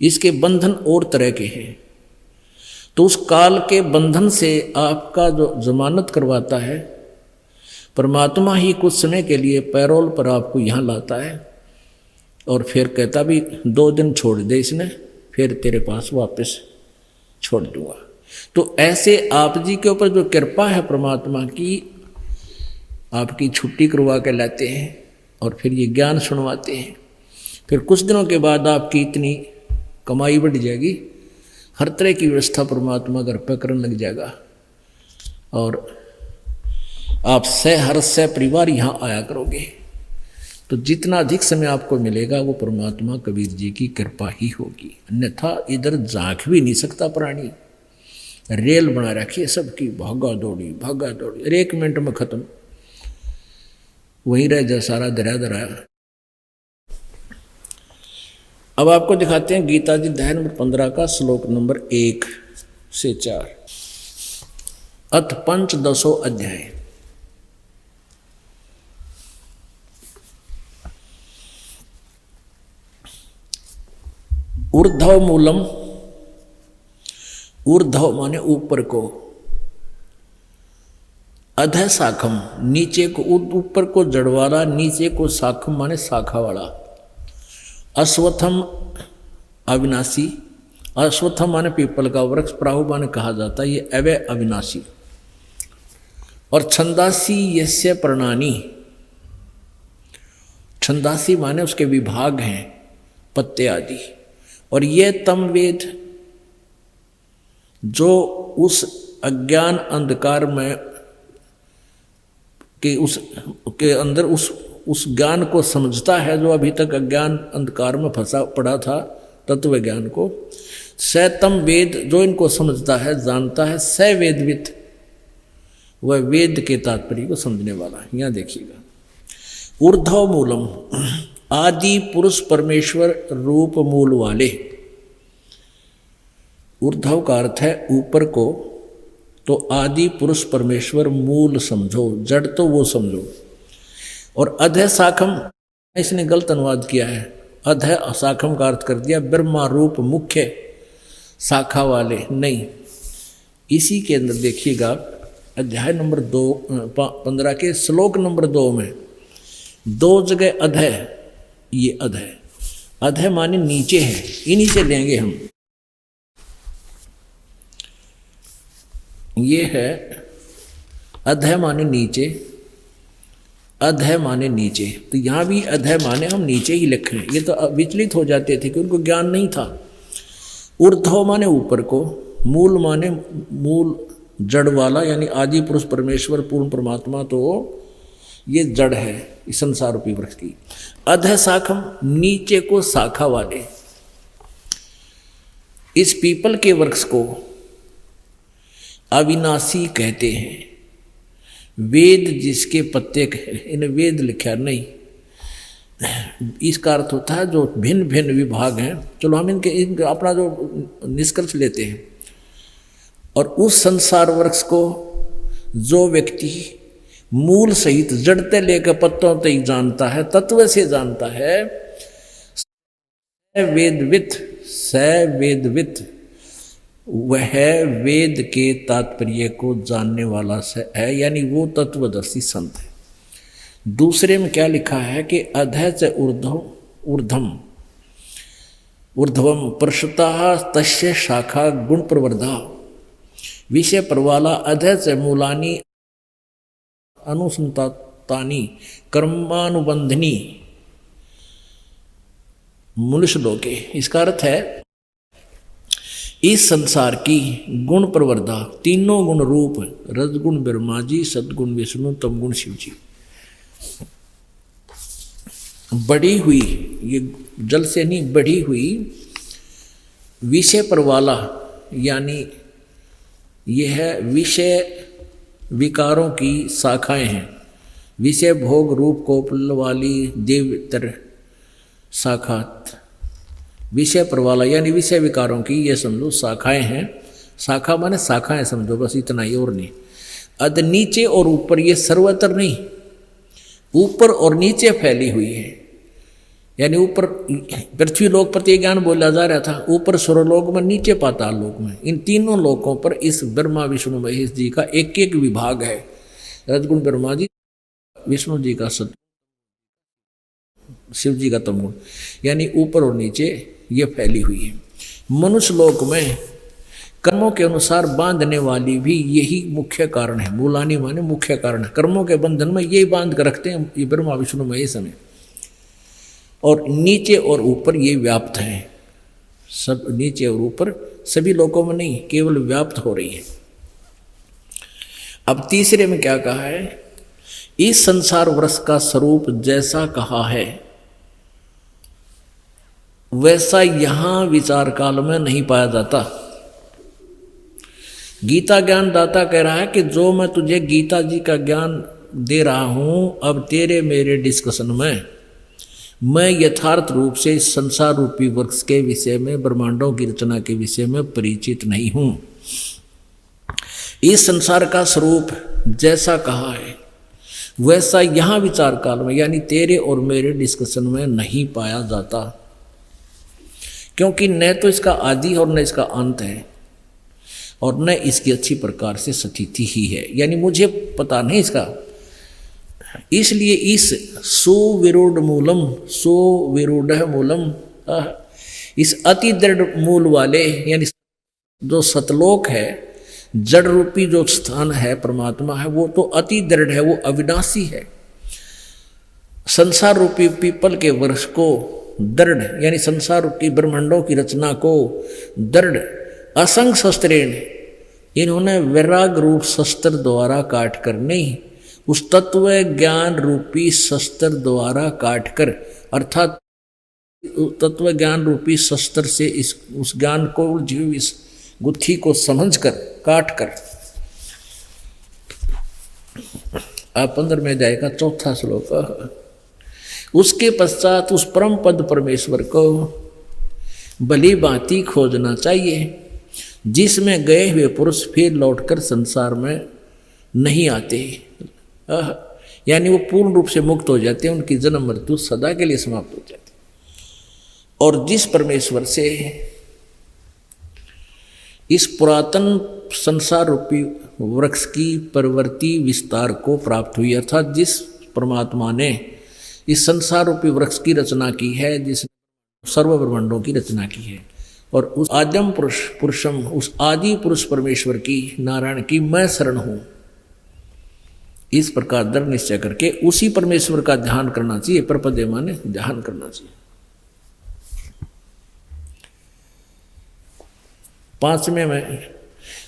इसके बंधन और तरह के हैं। तो उस काल के बंधन से आपका जो जमानत करवाता है परमात्मा ही, कुछ समय के लिए पैरोल पर आपको यहाँ लाता है और फिर कहता भी 2 दिन छोड़ दे इसने, फिर तेरे पास वापस छोड़ दूंगा। तो ऐसे आप जी के ऊपर जो कृपा है परमात्मा की, आपकी छुट्टी करवा के लाते हैं और फिर ये ज्ञान सुनवाते हैं। फिर कुछ दिनों के बाद आपकी इतनी कमाई बढ़ जाएगी, हर तरह की व्यवस्था परमात्मा घर पर करने लग जाएगा और आप हर परिवार यहाँ आया करोगे। तो जितना अधिक समय आपको मिलेगा वो परमात्मा कबीर जी की कृपा ही होगी, अन्यथा इधर झांक भी नहीं सकता प्राणी। रेल बना रखी है सबकी, भागा दौड़ी 1 मिनट में खत्म, वहीं रह जा सारा दरा। अब आपको दिखाते हैं गीता जी अध्याय नंबर 15 का श्लोक नंबर 1 से 4। अथ पंचदशो अध्याय। ऊर्ध्व मूलम, ऊर्ध्व माने ऊपर को, अधः शाखम नीचे को, ऊपर को जड़ वाला, नीचे को शाखम माने शाखा वाला, अश्वत्थम अविनाशी, अश्वत्थम माने पीपल का वृक्ष, प्राहु माने कहा जाता है ये अवय अविनाशी, और छंदासी यस्य प्रणानी, छंदासी माने उसके विभाग हैं, पत्ते आदि। और ये तम वेद जो उस अज्ञान अंधकार में के उस के अंदर उस ज्ञान को समझता है, जो अभी तक अज्ञान अंधकार में फंसा पड़ा था तत्व ज्ञान को। स तम वेद जो इनको समझता है, जानता है। स वेदवित, वह वेद के तात्पर्य को समझने वाला है। यहाँ देखिएगा, ऊर्ध्व मूलम, आदि पुरुष परमेश्वर रूप मूल वाले। ऊर्ध्व का अर्थ है ऊपर को, तो आदि पुरुष परमेश्वर मूल समझो, जड़ तो वो समझो। और अधः शाखम, इसने गलत अनुवाद किया है, अधः शाखम का अर्थ कर दिया ब्रह्मा रूप मुख्य शाखा वाले, नहीं। इसी के अंदर देखिएगा अध्याय नंबर 15 के श्लोक नंबर 2 में 2 जगह अधः, ये अधः, अधः माने नीचे है, इन्हीं से लेंगे हम। ये है अधः माने नीचे, अधः माने नीचे, तो यहाँ भी अधः माने हम नीचे ही लिख रहे हैं। ये तो विचलित हो जाते थे कि उनको ज्ञान नहीं था। ऊर्ध्व माने ऊपर को, मूल माने मूल जड़ वाला, यानी आदि पुरुष परमेश्वर पूर्ण परमात्मा, तो ये जड़ है इस संसार रूपी वृक्ष की। अधः शाखम, नीचे को शाखा वाले। इस पीपल के वृक्ष को अविनाशी कहते हैं। वेद जिसके पत्ते, इन्हें वेद लिखा नहीं, इसका अर्थ होता है जो भिन्न भिन्न विभाग हैं। चलो हम इनके अपना जो निष्कर्ष लेते हैं। और उस संसार वृक्ष को जो व्यक्ति मूल सहित जड़ते लेकर पत्तों तक जानता है, तत्व से जानता है, वेदवित, स वेदवित, वह वेद के तात्पर्य को जानने वाला है, यानी वो तत्वदर्शी संत है। दूसरे में क्या लिखा है कि अधः च ऊर्ध्वम, ऊर्ध्वम परशुता तस्य शाखा गुण प्रवर्धा, विषय परवाला। अधः च मूलानी अनुसंतानी कर्मानुबंधनी मनुष्य लोके। इसका अर्थ है इस संसार की गुण प्रवर्धा, तीनों गुण रूप, रजगुण ब्रह्मा जी, सदगुण विष्णु, तमगुण शिव जी, बढ़ी हुई, ये जल से नहीं बढ़ी हुई, विषय पर वाला, यानी यह है विषय विकारों की शाखाएं हैं। विषय भोग रूप कोपल वाली देवतर शाखा, विषय पर वाला यानी विषय विकारों की, ये समझो शाखाएं हैं। शाखा माने शाखाएं समझो, बस इतना ही और नहीं। अध नीचे और ऊपर, ये सर्वत्र नहीं, ऊपर और नीचे फैली हुई है। यानी ऊपर पृथ्वी लोक पर ज्ञान बोला जा रहा था, ऊपर स्वर्लोक में, नीचे पाताल लोक में। इन तीनों लोकों पर इस ब्रह्मा विष्णु महेश जी का एक एक विभाग है। रजगुण ब्रह्मा जी, विष्णु जी का सत, शिव जी का तमगुण, यानी ऊपर और नीचे ये फैली हुई है। मनुष्य लोक में कर्मों के अनुसार बांधने वाली भी यही मुख्य कारण है। मूलानी माने मुख्य कारण है। कर्मों के बंधन में यही बांध कर रखते हैं ये ब्रह्मा विष्णु महेश में। और नीचे और ऊपर ये व्याप्त है, सब नीचे और ऊपर सभी लोकों में नहीं, केवल व्याप्त हो रही है। अब तीसरे में क्या कहा है, इस संसार वृक्ष का स्वरूप जैसा कहा है वैसा यहां विचार काल में नहीं पाया जाता। गीता ज्ञान दाता कह रहा है कि जो मैं तुझे गीता जी का ज्ञान दे रहा हूं, अब तेरे मेरे डिस्कशन में मैं यथार्थ रूप से इस संसार रूपी वृक्ष के विषय में, ब्रह्मांडों की रचना के विषय में परिचित नहीं हूं। इस संसार का स्वरूप जैसा कहा है वैसा यहां विचार काल में, यानी तेरे और मेरे डिस्कशन में नहीं पाया जाता, क्योंकि न तो इसका आदि और न इसका अंत है, और न इसकी अच्छी प्रकार से स्थिति ही है, यानी मुझे पता नहीं इसका। इसलिए इस सुविरूढ़ मूलम, सुविरूढ़ मूलम, इस अति दृढ़ मूल वाले, यानी जो सतलोक है, जड़ रूपी जो स्थान है, परमात्मा है, वो तो अति दृढ़ है, वो अविनाशी है। संसार रूपी पीपल के वृक्ष को दृढ़ यानी संसार रूपी ब्रह्मांडों की रचना को दृढ़ असंग शस्त्रेण इन्होंने वैराग रूप शस्त्र द्वारा काट कर नहीं, उस तत्व ज्ञान रूपी शस्त्र द्वारा काट कर, अर्थात तत्व ज्ञान रूपी शस्त्र से उस ज्ञान को जीव इस गुत्थी को समझ कर काट कर। आप 15 में जाएगा चौथा श्लोक। उसके पश्चात उस परम पद परमेश्वर को भली भांति खोजना चाहिए जिसमें गए हुए पुरुष फिर लौटकर संसार में नहीं आते, यानी वो पूर्ण रूप से मुक्त हो जाते हैं, उनकी जन्म मृत्यु सदा के लिए समाप्त हो जाती। और जिस परमेश्वर से इस पुरातन संसार रूपी वृक्ष की परवर्ती विस्तार को प्राप्त हुई, अर्थात जिस परमात्मा ने इस संसार रूपी वृक्ष की रचना की है, जिस सर्व ब्रह्मांडों की रचना की है, और उस आद्यम पुरुषम उस आदि पुरुष परमेश्वर की नारायण की मैं शरण हूं, इस प्रकार दृढ़ निश्चय करके उसी परमेश्वर का ध्यान करना चाहिए। प्रपदे माने ध्यान करना चाहिए। 5वें में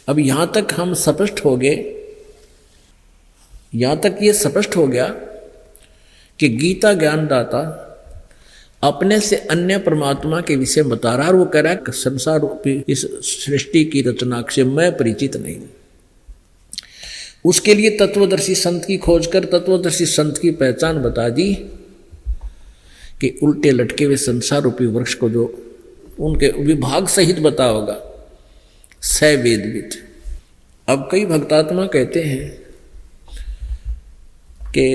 अब यहां तक हम स्पष्ट हो गए, यहां तक ये स्पष्ट हो गया कि गीता ज्ञानदाता अपने से अन्य परमात्मा के विषय बता रहा है, और वो कह रहा है कि संसार रूपी इस सृष्टि की रचना से मैं परिचित नहीं। उसके लिए तत्वदर्शी संत की खोज कर तत्वदर्शी संत की पहचान बता दी कि उल्टे लटके हुए संसार रूपी वृक्ष को जो उनके विभाग सहित बता होगा स वेदविद। अब कई भक्तात्मा कहते हैं कि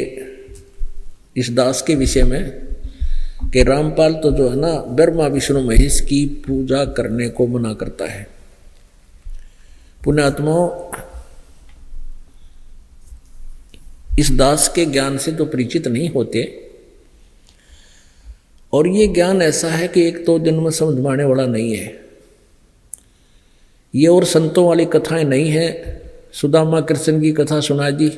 इस दास के विषय में कि रामपाल तो जो है ना ब्रह्मा विष्णु महेश की पूजा करने को मना करता है। पुण्यात्माओं, इस दास के ज्ञान से तो परिचित नहीं होते, और ये ज्ञान ऐसा है कि एक तो दिन में समझ में आने वाला नहीं है। ये और संतों वाली कथाएं नहीं है। सुदामा कृष्ण की कथा सुना दी,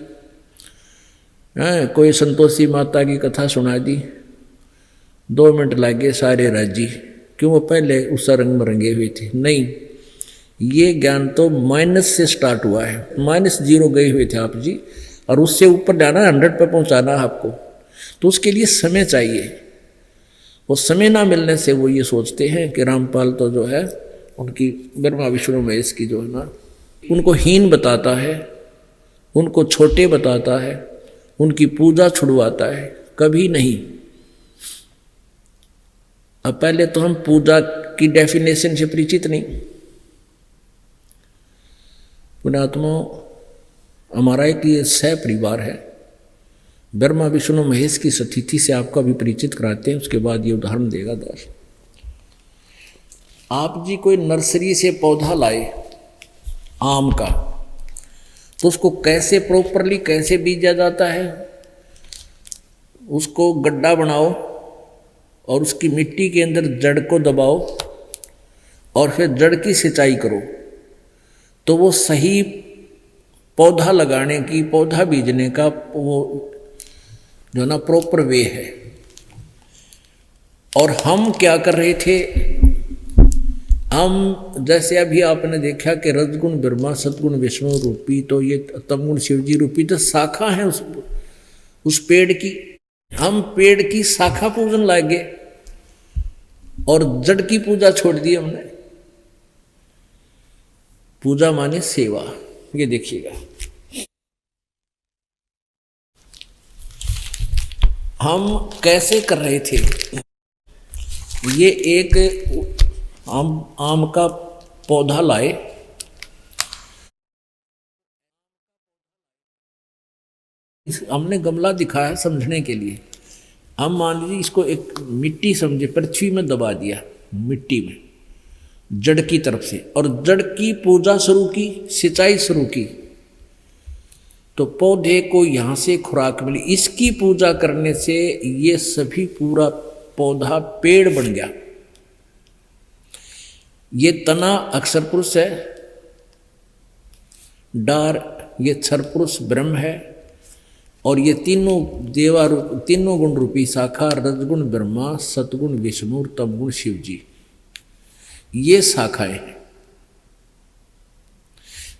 कोई संतोषी माता की कथा सुना दी, 2 मिनट लगे सारे राजी, क्यों वो पहले उस रंग में रंगे हुए थे। नहीं, ये ज्ञान तो माइनस से स्टार्ट हुआ है, -0 गए हुए थे आप जी, और उससे ऊपर जाना 100 पे पहुंचाना है आपको, तो उसके लिए समय चाहिए। वो समय ना मिलने से वो ये सोचते हैं कि रामपाल तो जो है उनकी ब्रह्मा विष्णु महेश की जो है ना उनको हीन बताता है, उनको छोटे बताता है, उनकी पूजा छुड़वाता है। कभी नहीं। अब पहले तो हम पूजा की डेफिनेशन से परिचित नहीं। पुण्यात्मा, हमारा एक ये सह परिवार है, ब्रह्मा विष्णु महेश की सतिथि से आपका भी परिचित कराते हैं। उसके बाद ये उदाहरण देगा दास। आप जी कोई नर्सरी से पौधा लाए आम का, तो उसको कैसे प्रॉपरली कैसे बीजा जाता है, उसको गड्ढा बनाओ और उसकी मिट्टी के अंदर जड़ को दबाओ और फिर जड़ की सिंचाई करो, तो वो सही पौधा लगाने की, पौधा बीजने का वो जो ना प्रॉपर वे है। और हम क्या कर रहे थे, हम जैसे अभी आपने देखा कि रजगुण ब्रह्मा सतगुण विष्णु रूपी, तो ये तमगुण शिवजी रूपी तो शाखा है उस पेड़ की। हम पेड़ की शाखा पूजन लागे और जड़ की पूजा छोड़ दी हमने। पूजा माने सेवा। ये देखिएगा, हम कैसे कर रहे थे। ये एक आम का पौधा लाए, हमने गमला दिखाया समझने के लिए। हम मान लीजिए इसको एक मिट्टी समझे, पृथ्वी में दबा दिया, मिट्टी में जड़ की तरफ से, और जड़ की पूजा शुरू की, सिंचाई शुरू की, तो पौधे को यहाँ से खुराक मिली। इसकी पूजा करने से ये सभी पूरा पौधा पेड़ बन गया। ये तना अक्षर पुरुष है, डार ये क्षर पुरुष ब्रह्म है, और ये तीनों देवा रूप, तीनों गुण रूपी शाखा रजगुण ब्रह्मा, सतगुण विष्णु, तमगुण शिव जी, ये शाखाएं हैं।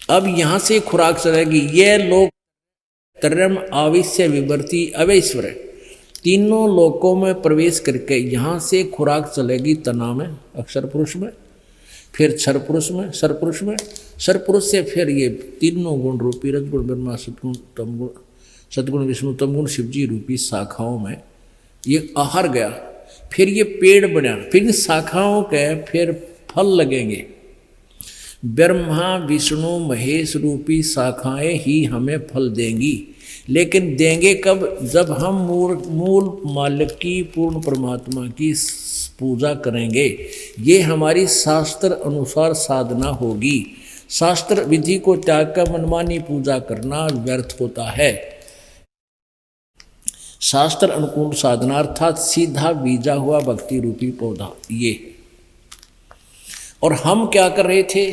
अब यहां से खुराक चलेगी। ये लोग त्रयम आविश्य विवर्ती अवैश्वर, तीनों लोकों में प्रवेश करके यहाँ से खुराक चलेगी तना में, अक्षर पुरुष में, फिर क्षर पुरुष में, सर पुरुष में, सर पुरुष से फिर ये तीनों गुण रूपी रजगुण ब्रह्मा, सतगुण तमगुण, सतगुण विष्णु, तमगुण शिवजी रूपी शाखाओं में ये आहार गया। फिर ये पेड़ बना, फिर इन शाखाओं के फिर फल लगेंगे। ब्रह्मा विष्णु महेश रूपी शाखाएं ही हमें फल देंगी, लेकिन देंगे कब? जब हम मूल मालिक की पूर्ण परमात्मा की पूजा करेंगे। ये हमारी शास्त्र अनुसार साधना होगी। शास्त्र विधि को त्याग कर मनमानी पूजा करना व्यर्थ होता है। शास्त्र अनुकूल साधना अर्थात सीधा बीजा हुआ भक्ति रूपी पौधा ये। और हम क्या कर रहे थे?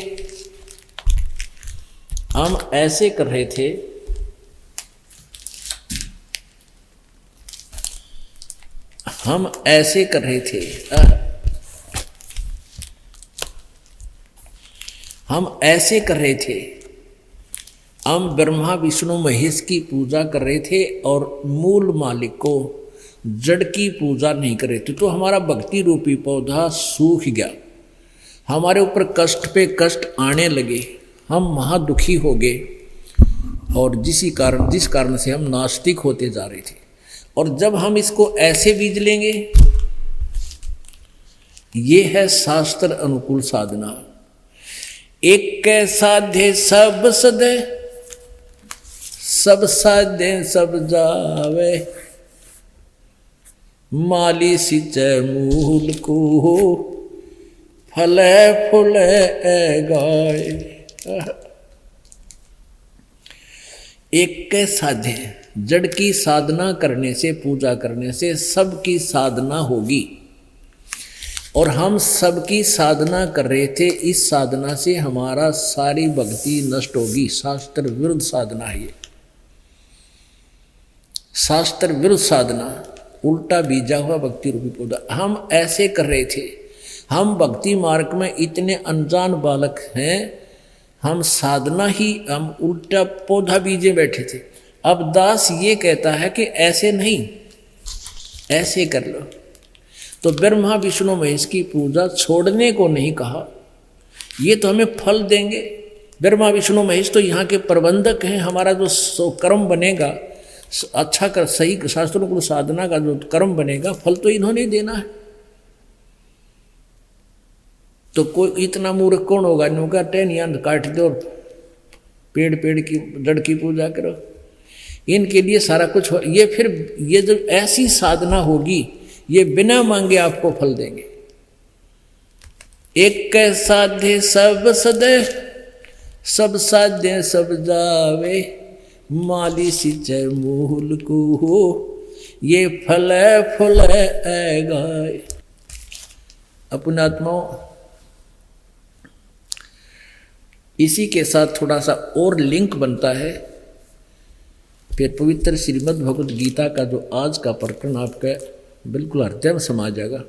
हम ऐसे कर रहे थे, हम ऐसे कर रहे थे, हम ऐसे कर रहे थे। हम ब्रह्मा विष्णु महेश की पूजा कर रहे थे और मूल मालिक को जड़ की पूजा नहीं कर रहे थे। तो हमारा भक्ति रूपी पौधा सूख गया, हमारे ऊपर कष्ट पे कष्ट आने लगे, हम महादुखी हो गए और जिस कारण से हम नास्तिक होते जा रहे थे। और जब हम इसको ऐसे बीज लेंगे, ये है शास्त्र अनुकूल साधना। एक साधे सब सदे, सब साधे सब जावे, माली सिंचे मूल को, फले फूले गाय। एक साधे, जड़ की साधना करने से, पूजा करने से सबकी साधना होगी। और हम सबकी साधना कर रहे थे, इस साधना से हमारा सारी भक्ति नष्ट होगी। शास्त्र विरुद्ध साधना है ये, शास्त्र विरुद्ध साधना, उल्टा बीजा हुआ भक्ति रूपी पौधा। हम ऐसे कर रहे थे, हम भक्ति मार्ग में इतने अनजान बालक हैं, हम साधना ही, हम उल्टा पौधा बीजे बैठे थे। अब दास ये कहता है कि ऐसे नहीं, ऐसे कर लो। तो ब्रह्मा विष्णु महेश की पूजा छोड़ने को नहीं कहा, ये तो हमें फल देंगे। ब्रह्मा विष्णु महेश तो यहाँ के प्रबंधक हैं। हमारा जो कर्म बनेगा, अच्छा कर, सही शास्त्रों को साधना का जो कर्म बनेगा, फल तो इन्होंने देना है। तो कोई इतना मूर्ख कौन होगा? इनका टहनिया काट दो, पेड़ की जड़ की पूजा करो, इनके लिए सारा कुछ हो। ये फिर ये जो ऐसी साधना होगी, ये बिना मांगे आपको फल देंगे। एक साधे सब सदे, सब साधे सब जावे, माली सिंचे मूल को, ये फले फूले गाय। अपने आत्माओं, इसी के साथ थोड़ा सा और लिंक बनता है। फिर पवित्र श्रीमद् भगवद गीता का जो आज का प्रकरण आपका बिल्कुल हृदय में समा जाएगा।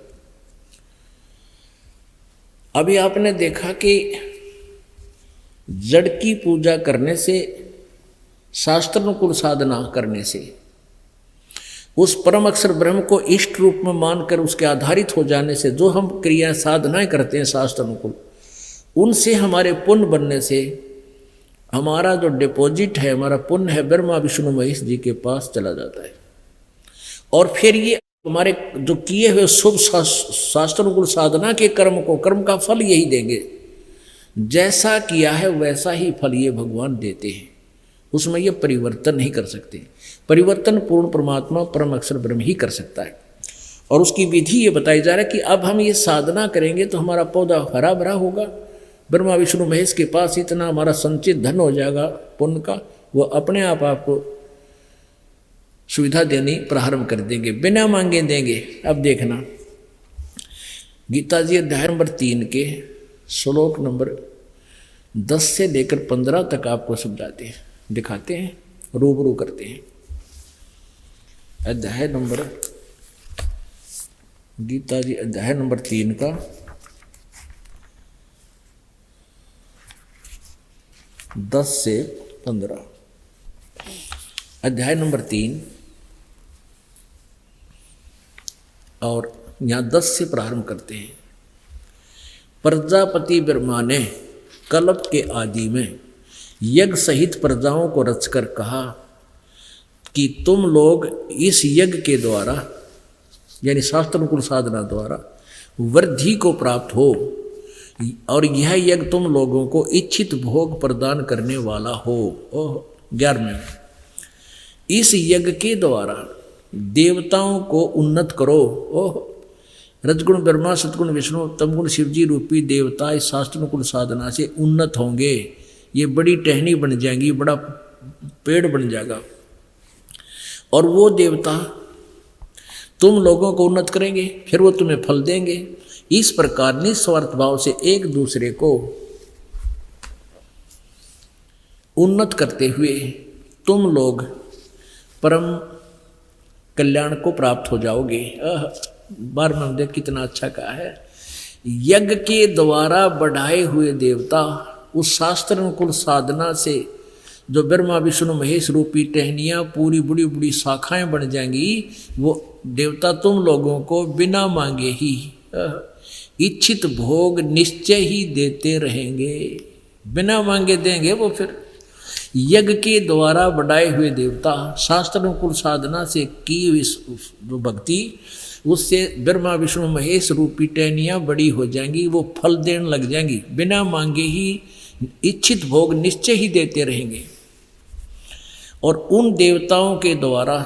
अभी आपने देखा कि जड़ की पूजा करने से, शास्त्रानुकूल साधना करने से, उस परम अक्षर ब्रह्म को इष्ट रूप में मानकर उसके आधारित हो जाने से जो हम क्रिया साधनाएं करते हैं शास्त्रानुकूल, उनसे हमारे पुण्य बनने से हमारा जो डिपॉजिट है, हमारा पुण्य है, ब्रह्मा विष्णु महेश जी के पास चला जाता है। और फिर ये हमारे जो किए हुए शुभ शास्त्रानुकूल साधना के कर्म को, कर्म का फल यही देंगे। जैसा किया है वैसा ही फल ये भगवान देते हैं, उसमें ये परिवर्तन नहीं कर सकते। परिवर्तन पूर्ण परमात्मा परम अक्षर ब्रह्म ही कर सकता है। और उसकी विधि ये बताई जा रहा है कि अब हम ये साधना करेंगे तो हमारा पौधा हरा भरा होगा। ब्रह्मा विष्णु महेश के पास इतना हमारा संचित धन हो जाएगा पुण्य का, वो अपने आप आपको सुविधा देनी प्रारंभ कर देंगे, बिना मांगे देंगे। अब देखना, गीता जी अध्याय नंबर 3 के श्लोक नंबर 10 से लेकर 15 तक आपको समझाते हैं, दिखाते हैं, रूबरू करते हैं। अध्याय नंबर गीता जी अध्याय नंबर 3 का 10 से 15। अध्याय नंबर 3 और यहाँ 10 से प्रारंभ करते हैं। प्रजापति ब्रह्मा ने कल्प के आदि में यज्ञ सहित प्रजाओं को रचकर कहा कि तुम लोग इस यज्ञ के द्वारा यानी शास्त्रानुकूल साधना द्वारा वृद्धि को प्राप्त हो और यह यज्ञ तुम लोगों को इच्छित भोग प्रदान करने वाला हो। 11वें, इस यज्ञ के द्वारा देवताओं को उन्नत करो। रजगुण ब्रह्मा, सतगुण विष्णु, तमगुण शिवजी रूपी देवता इस शास्त्रानुकूल साधना से उन्नत होंगे। ये बड़ी टहनी बन जाएंगी, बड़ा पेड़ बन जाएगा और वो देवता तुम लोगों को उन्नत करेंगे, फिर वो तुम्हें फल देंगे। इस प्रकार निस्वार्थ भाव से एक दूसरे को उन्नत करते हुए तुम लोग परम कल्याण को प्राप्त हो जाओगे। 12वें देख कितना अच्छा कहा है। यज्ञ के द्वारा बढ़ाए हुए देवता उस शास्त्रानुकूल साधना से जो ब्रह्मा विष्णु महेश रूपी टहनियाँ पूरी बड़ी बड़ी शाखाएं बन जाएंगी, वो देवता तुम लोगों को बिना मांगे ही इच्छित भोग निश्चय ही देते रहेंगे। बिना मांगे देंगे वो। फिर यज्ञ के द्वारा बढ़ाए हुए देवता शास्त्रानुकूल साधना से की हुई जो भक्ति, उससे ब्रह्मा विष्णु महेश रूपी टहनियाँ बड़ी हो जाएंगी, वो फल देने लग जाएंगी। बिना मांगे ही इच्छित भोग निश्चय ही देते रहेंगे। और उन देवताओं के द्वारा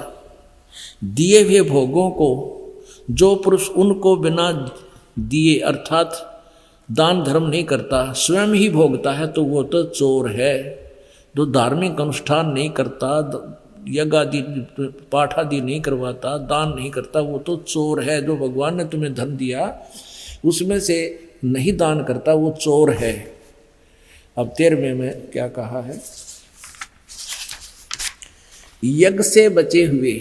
दिए हुए भोगों को जो पुरुष उनको बिना दिए अर्थात दान धर्म नहीं करता, स्वयं ही भोगता है, तो वो तो चोर है। जो धार्मिक अनुष्ठान नहीं करता, यज्ञ आदि पाठ आदि नहीं करवाता, दान नहीं करता, वो तो चोर है। जो भगवान ने तुम्हें धन दिया उसमें से नहीं दान करता, वो चोर है। अब 13वें में क्या कहा है? यज्ञ से बचे हुए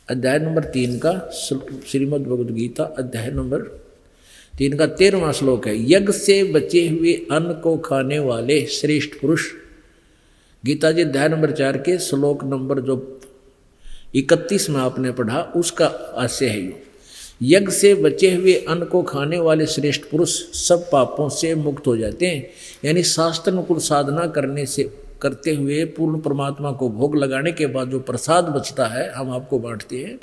अध्याय नंबर 3 का श्रीमद् भगवद गीता अध्याय नंबर 3 का 13वां श्लोक है। यज्ञ से बचे हुए अन्न को खाने वाले श्रेष्ठ पुरुष। गीता जी अध्याय नंबर 4 के श्लोक नंबर जो 31 में आपने पढ़ा उसका आशय है ये। यज्ञ से बचे हुए अन्न को खाने वाले श्रेष्ठ पुरुष सब पापों से मुक्त हो जाते हैं। यानी शास्त्रानुकूल साधना करते हुए पूर्ण परमात्मा को भोग लगाने के बाद जो प्रसाद बचता है हम आपको बांटते हैं,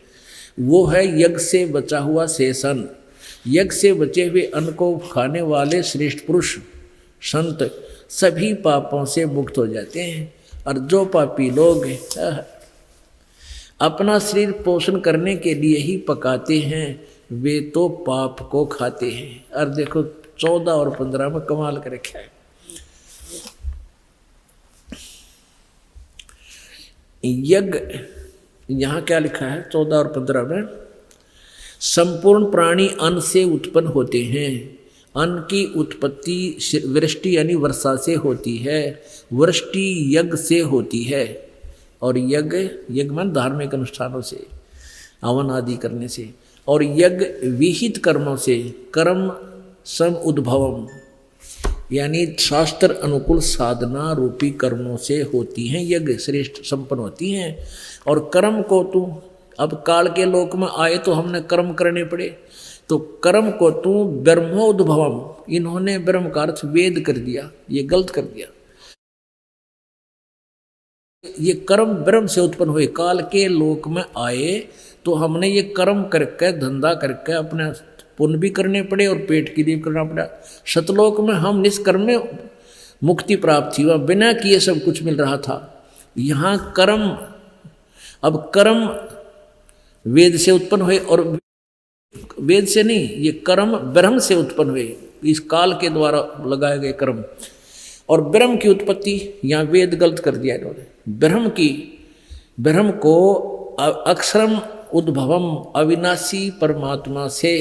वो है यज्ञ से बचा हुआ शेष अन्न। यज्ञ से बचे हुए अन्न को खाने वाले श्रेष्ठ पुरुष संत सभी पापों से मुक्त हो जाते हैं। और जो पापी लोग अपना शरीर पोषण करने के लिए ही पकाते हैं, वे तो पाप को खाते हैं। और देखो 14 और 15 में कमाल कर रखा है। यज्ञ यहाँ क्या लिखा है 14 और 15 में? संपूर्ण प्राणी अन्न से उत्पन्न होते हैं। अन्न की उत्पत्ति वृष्टि यानी वर्षा से होती है। वृष्टि यज्ञ से होती है। और यज्ञ में धार्मिक अनुष्ठानों से, हवन आदि करने से, और यज्ञ विहित कर्मों से, कर्म सम उद्भवम यानी शास्त्र अनुकूल साधना रूपी कर्मों से होती हैं। यज्ञ श्रेष्ठ संपन्न होती हैं। और कर्म को तू अब काल के लोक में आए तो हमने कर्म करने पड़े, तो कर्म को तू ब्रह्मोद्भवम, इन्होंने ब्रह्म का अर्थ वेद कर दिया, ये गलत कर दिया। ये कर्म ब्रह्म से उत्पन्न हुए। काल के लोक में आए तो हमने ये कर्म करके धंधा करके अपने पुण्य भी करने पड़े और पेट के लिए करना पड़ा। सतलोक में हम निष्कर्म में मुक्ति प्राप्त थी, वह बिना किए सब कुछ मिल रहा था। यहाँ कर्म, अब कर्म वेद से उत्पन्न हुए, और वेद से नहीं, ये कर्म ब्रह्म से उत्पन्न हुए, इस काल के द्वारा लगाए गए कर्म। और ब्रह्म की उत्पत्ति यहाँ वेद गलत कर दिया इन्होंने। ब्रह्म को अक्षरम उद्भवम अविनाशी परमात्मा से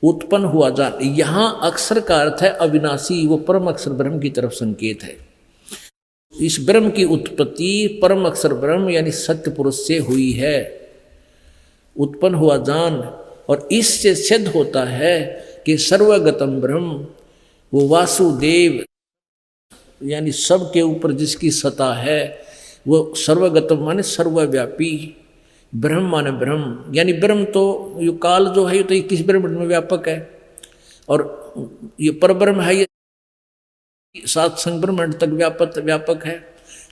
उत्पन्न हुआ जान। यहाँ अक्षर का अर्थ है अविनाशी, वो परम अक्षर ब्रह्म की तरफ संकेत है। इस ब्रह्म की उत्पत्ति परम अक्षर ब्रह्म यानी सत्य पुरुष से हुई है। उत्पन्न हुआ जान, और इससे सिद्ध होता है कि सर्वगतम ब्रह्म, वो वासुदेव यानी सबके ऊपर जिसकी सत्ता है, वो सर्वगतम माने सर्वव्यापी, ब्रह्म माने ब्रह्म यानी ब्रह्म तो ये काल जो है ये तो 21 ब्रह्मांड में व्यापक है, और ये परब्रह्म है, ये 7 संग ब्रह्मांड तक व्यापक है।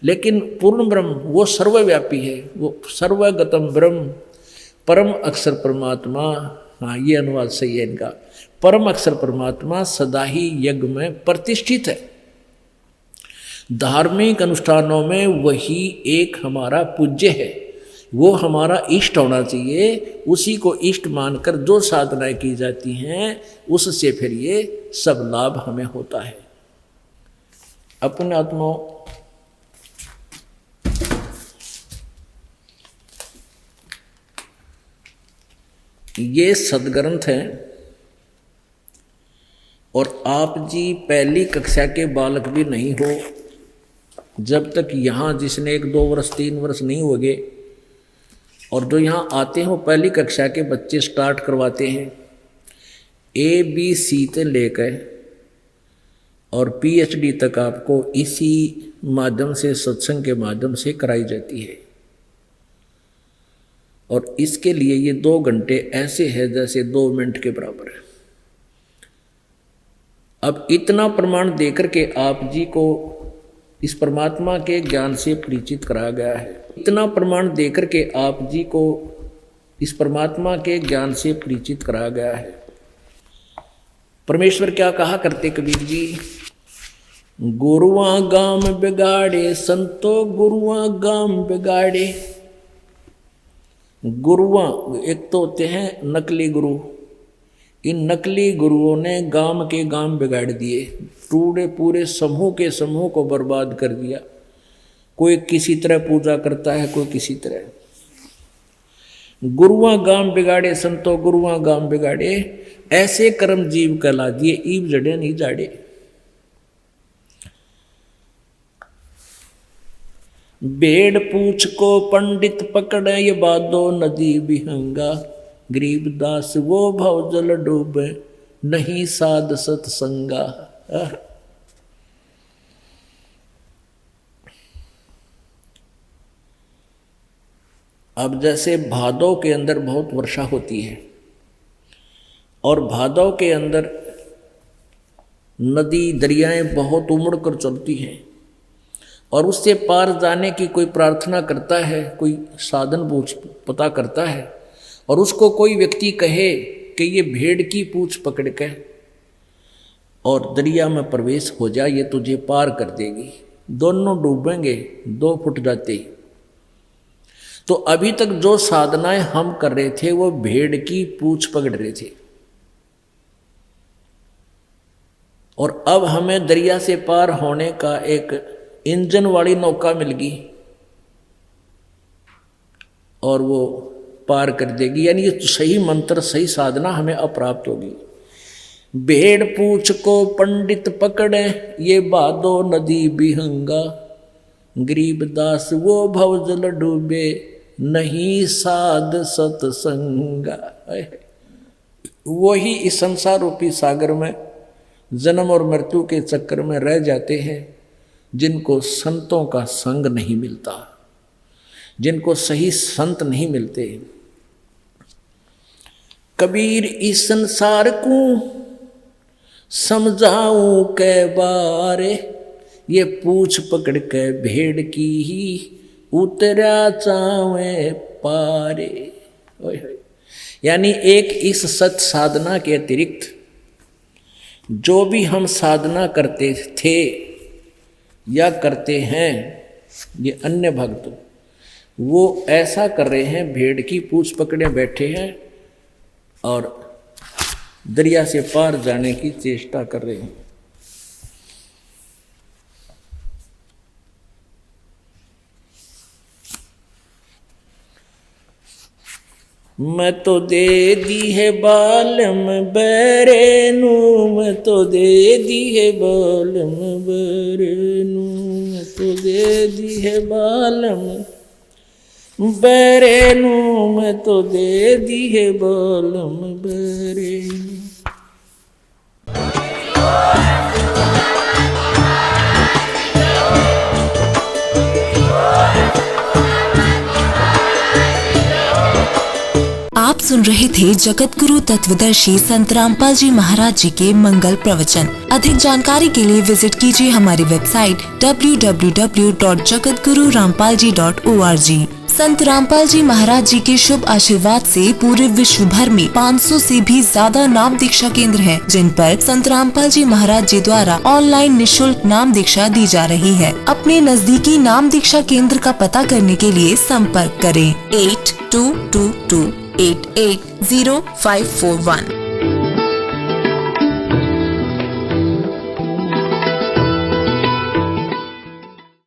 लेकिन पूर्ण ब्रह्म वो सर्वव्यापी है, वो सर्वगतम ब्रह्म परम अक्षर परमात्मा। हाँ, ये अनुवाद सही है इनका। परम अक्षर परमात्मा सदा ही यज्ञ में प्रतिष्ठित है। धार्मिक अनुष्ठानों में वही एक हमारा पूज्य है, वो हमारा इष्ट होना चाहिए। उसी को इष्ट मानकर जो साधनाएं की जाती हैं उससे फिर ये सब लाभ हमें होता है। अपने आत्माओं, ये सदग्रंथ हैं, और आप जी पहली कक्षा के बालक भी नहीं हो जब तक यहाँ, जिसने 1, 2 वर्ष 3 वर्ष नहीं होगे, और जो यहाँ आते हैं वो पहली कक्षा के बच्चे स्टार्ट करवाते हैं। ABC से लेकर और PhD तक आपको इसी माध्यम से, सत्संग के माध्यम से कराई जाती है। और इसके लिए ये 2 घंटे ऐसे है जैसे 2 मिनट के बराबर है। अब इतना प्रमाण देकर के आप जी को इस परमात्मा के ज्ञान से परिचित कराया गया है। इतना प्रमाण देकर के आप जी को इस परमात्मा के ज्ञान से परिचित कराया गया है। परमेश्वर क्या कहा करते कबीर जी, गुरुआ गाम बिगाड़े संतो गुरुआ गाम बिगाड़े। गुरुआ एक तो होते हैं नकली गुरु, इन नकली गुरुओं ने गांव के गांव बिगाड़ दिए, पूरे समूह के समूह को बर्बाद कर दिया। कोई किसी तरह पूजा करता है, कोई किसी तरह। गुरुआ गांव बिगाड़े संतो गुरुआ गांव बिगाड़े, ऐसे कर्म जीव कहला दिए, ईब जड़े नहीं जाड़े। भेड़ पूछ को पंडित पकड़े, ये बादो नदी बिहंगा। गरीबदास वो भव जल डूबे, नहीं साध सत्संगा। अब जैसे भादव के अंदर बहुत वर्षा होती है, और भादव के अंदर नदी दरियाएं बहुत उमड़ कर चलती हैं, और उससे पार जाने की कोई प्रार्थना करता है, कोई साधन पता करता है, और उसको कोई व्यक्ति कहे कि ये भेड़ की पूंछ पकड़ के और दरिया में प्रवेश हो जा, ये तुझे पार कर देगी। दोनों डूबेंगे 2 फुट जाते ही। तो अभी तक जो साधनाएं हम कर रहे थे वो भेड़ की पूंछ पकड़ रहे थे, और अब हमें दरिया से पार होने का एक इंजन वाली नौका मिल गई, और वो पार कर देगी। यानी ये सही मंत्र, सही साधना हमें अप्राप्त होगी। भेड़ पूछ को पंडित पकड़े, ये बादो नदी बिहंगा। गरीबदास वो भव जल डूबे, नहीं साध सत्संगा। वही इस संसार रूपी सागर में जन्म और मृत्यु के चक्कर में रह जाते हैं, जिनको संतों का संग नहीं मिलता, जिनको सही संत नहीं मिलते। कबीर इस संसार को समझाऊं कै बारे, ये पूछ पकड़ के भेड़ की ही उतरा चावे पारे। यानी एक इस सत साधना के अतिरिक्त जो भी हम साधना करते थे या करते हैं, ये अन्य भक्त वो ऐसा कर रहे हैं, भेड़ की पूंछ पकड़े बैठे हैं और दरिया से पार जाने की चेष्टा कर रहे हैं। मैं तो दे दी है बालम बैरेनू, मैं तो दे दी है बालम बैरेनू। तो दे दी है बालम, बरेनू में तो दे दी है बालम बरेनू। आप सुन रहे थे जगत गुरु तत्वदर्शी संत रामपाल जी महाराज जी के मंगल प्रवचन। अधिक जानकारी के लिए विजिट कीजिए हमारी वेबसाइट www.jagatgururampalji.org। संत रामपाल जी महाराज जी के शुभ आशीर्वाद से पूरे विश्व भर में 500 से भी ज्यादा नाम दीक्षा केंद्र हैं, जिन पर संत रामपाल जी महाराज जी द्वारा ऑनलाइन निशुल्क नाम दीक्षा दी जा रही है। अपने नजदीकी नाम दीक्षा केंद्र का पता करने के लिए संपर्क करें 8222880541।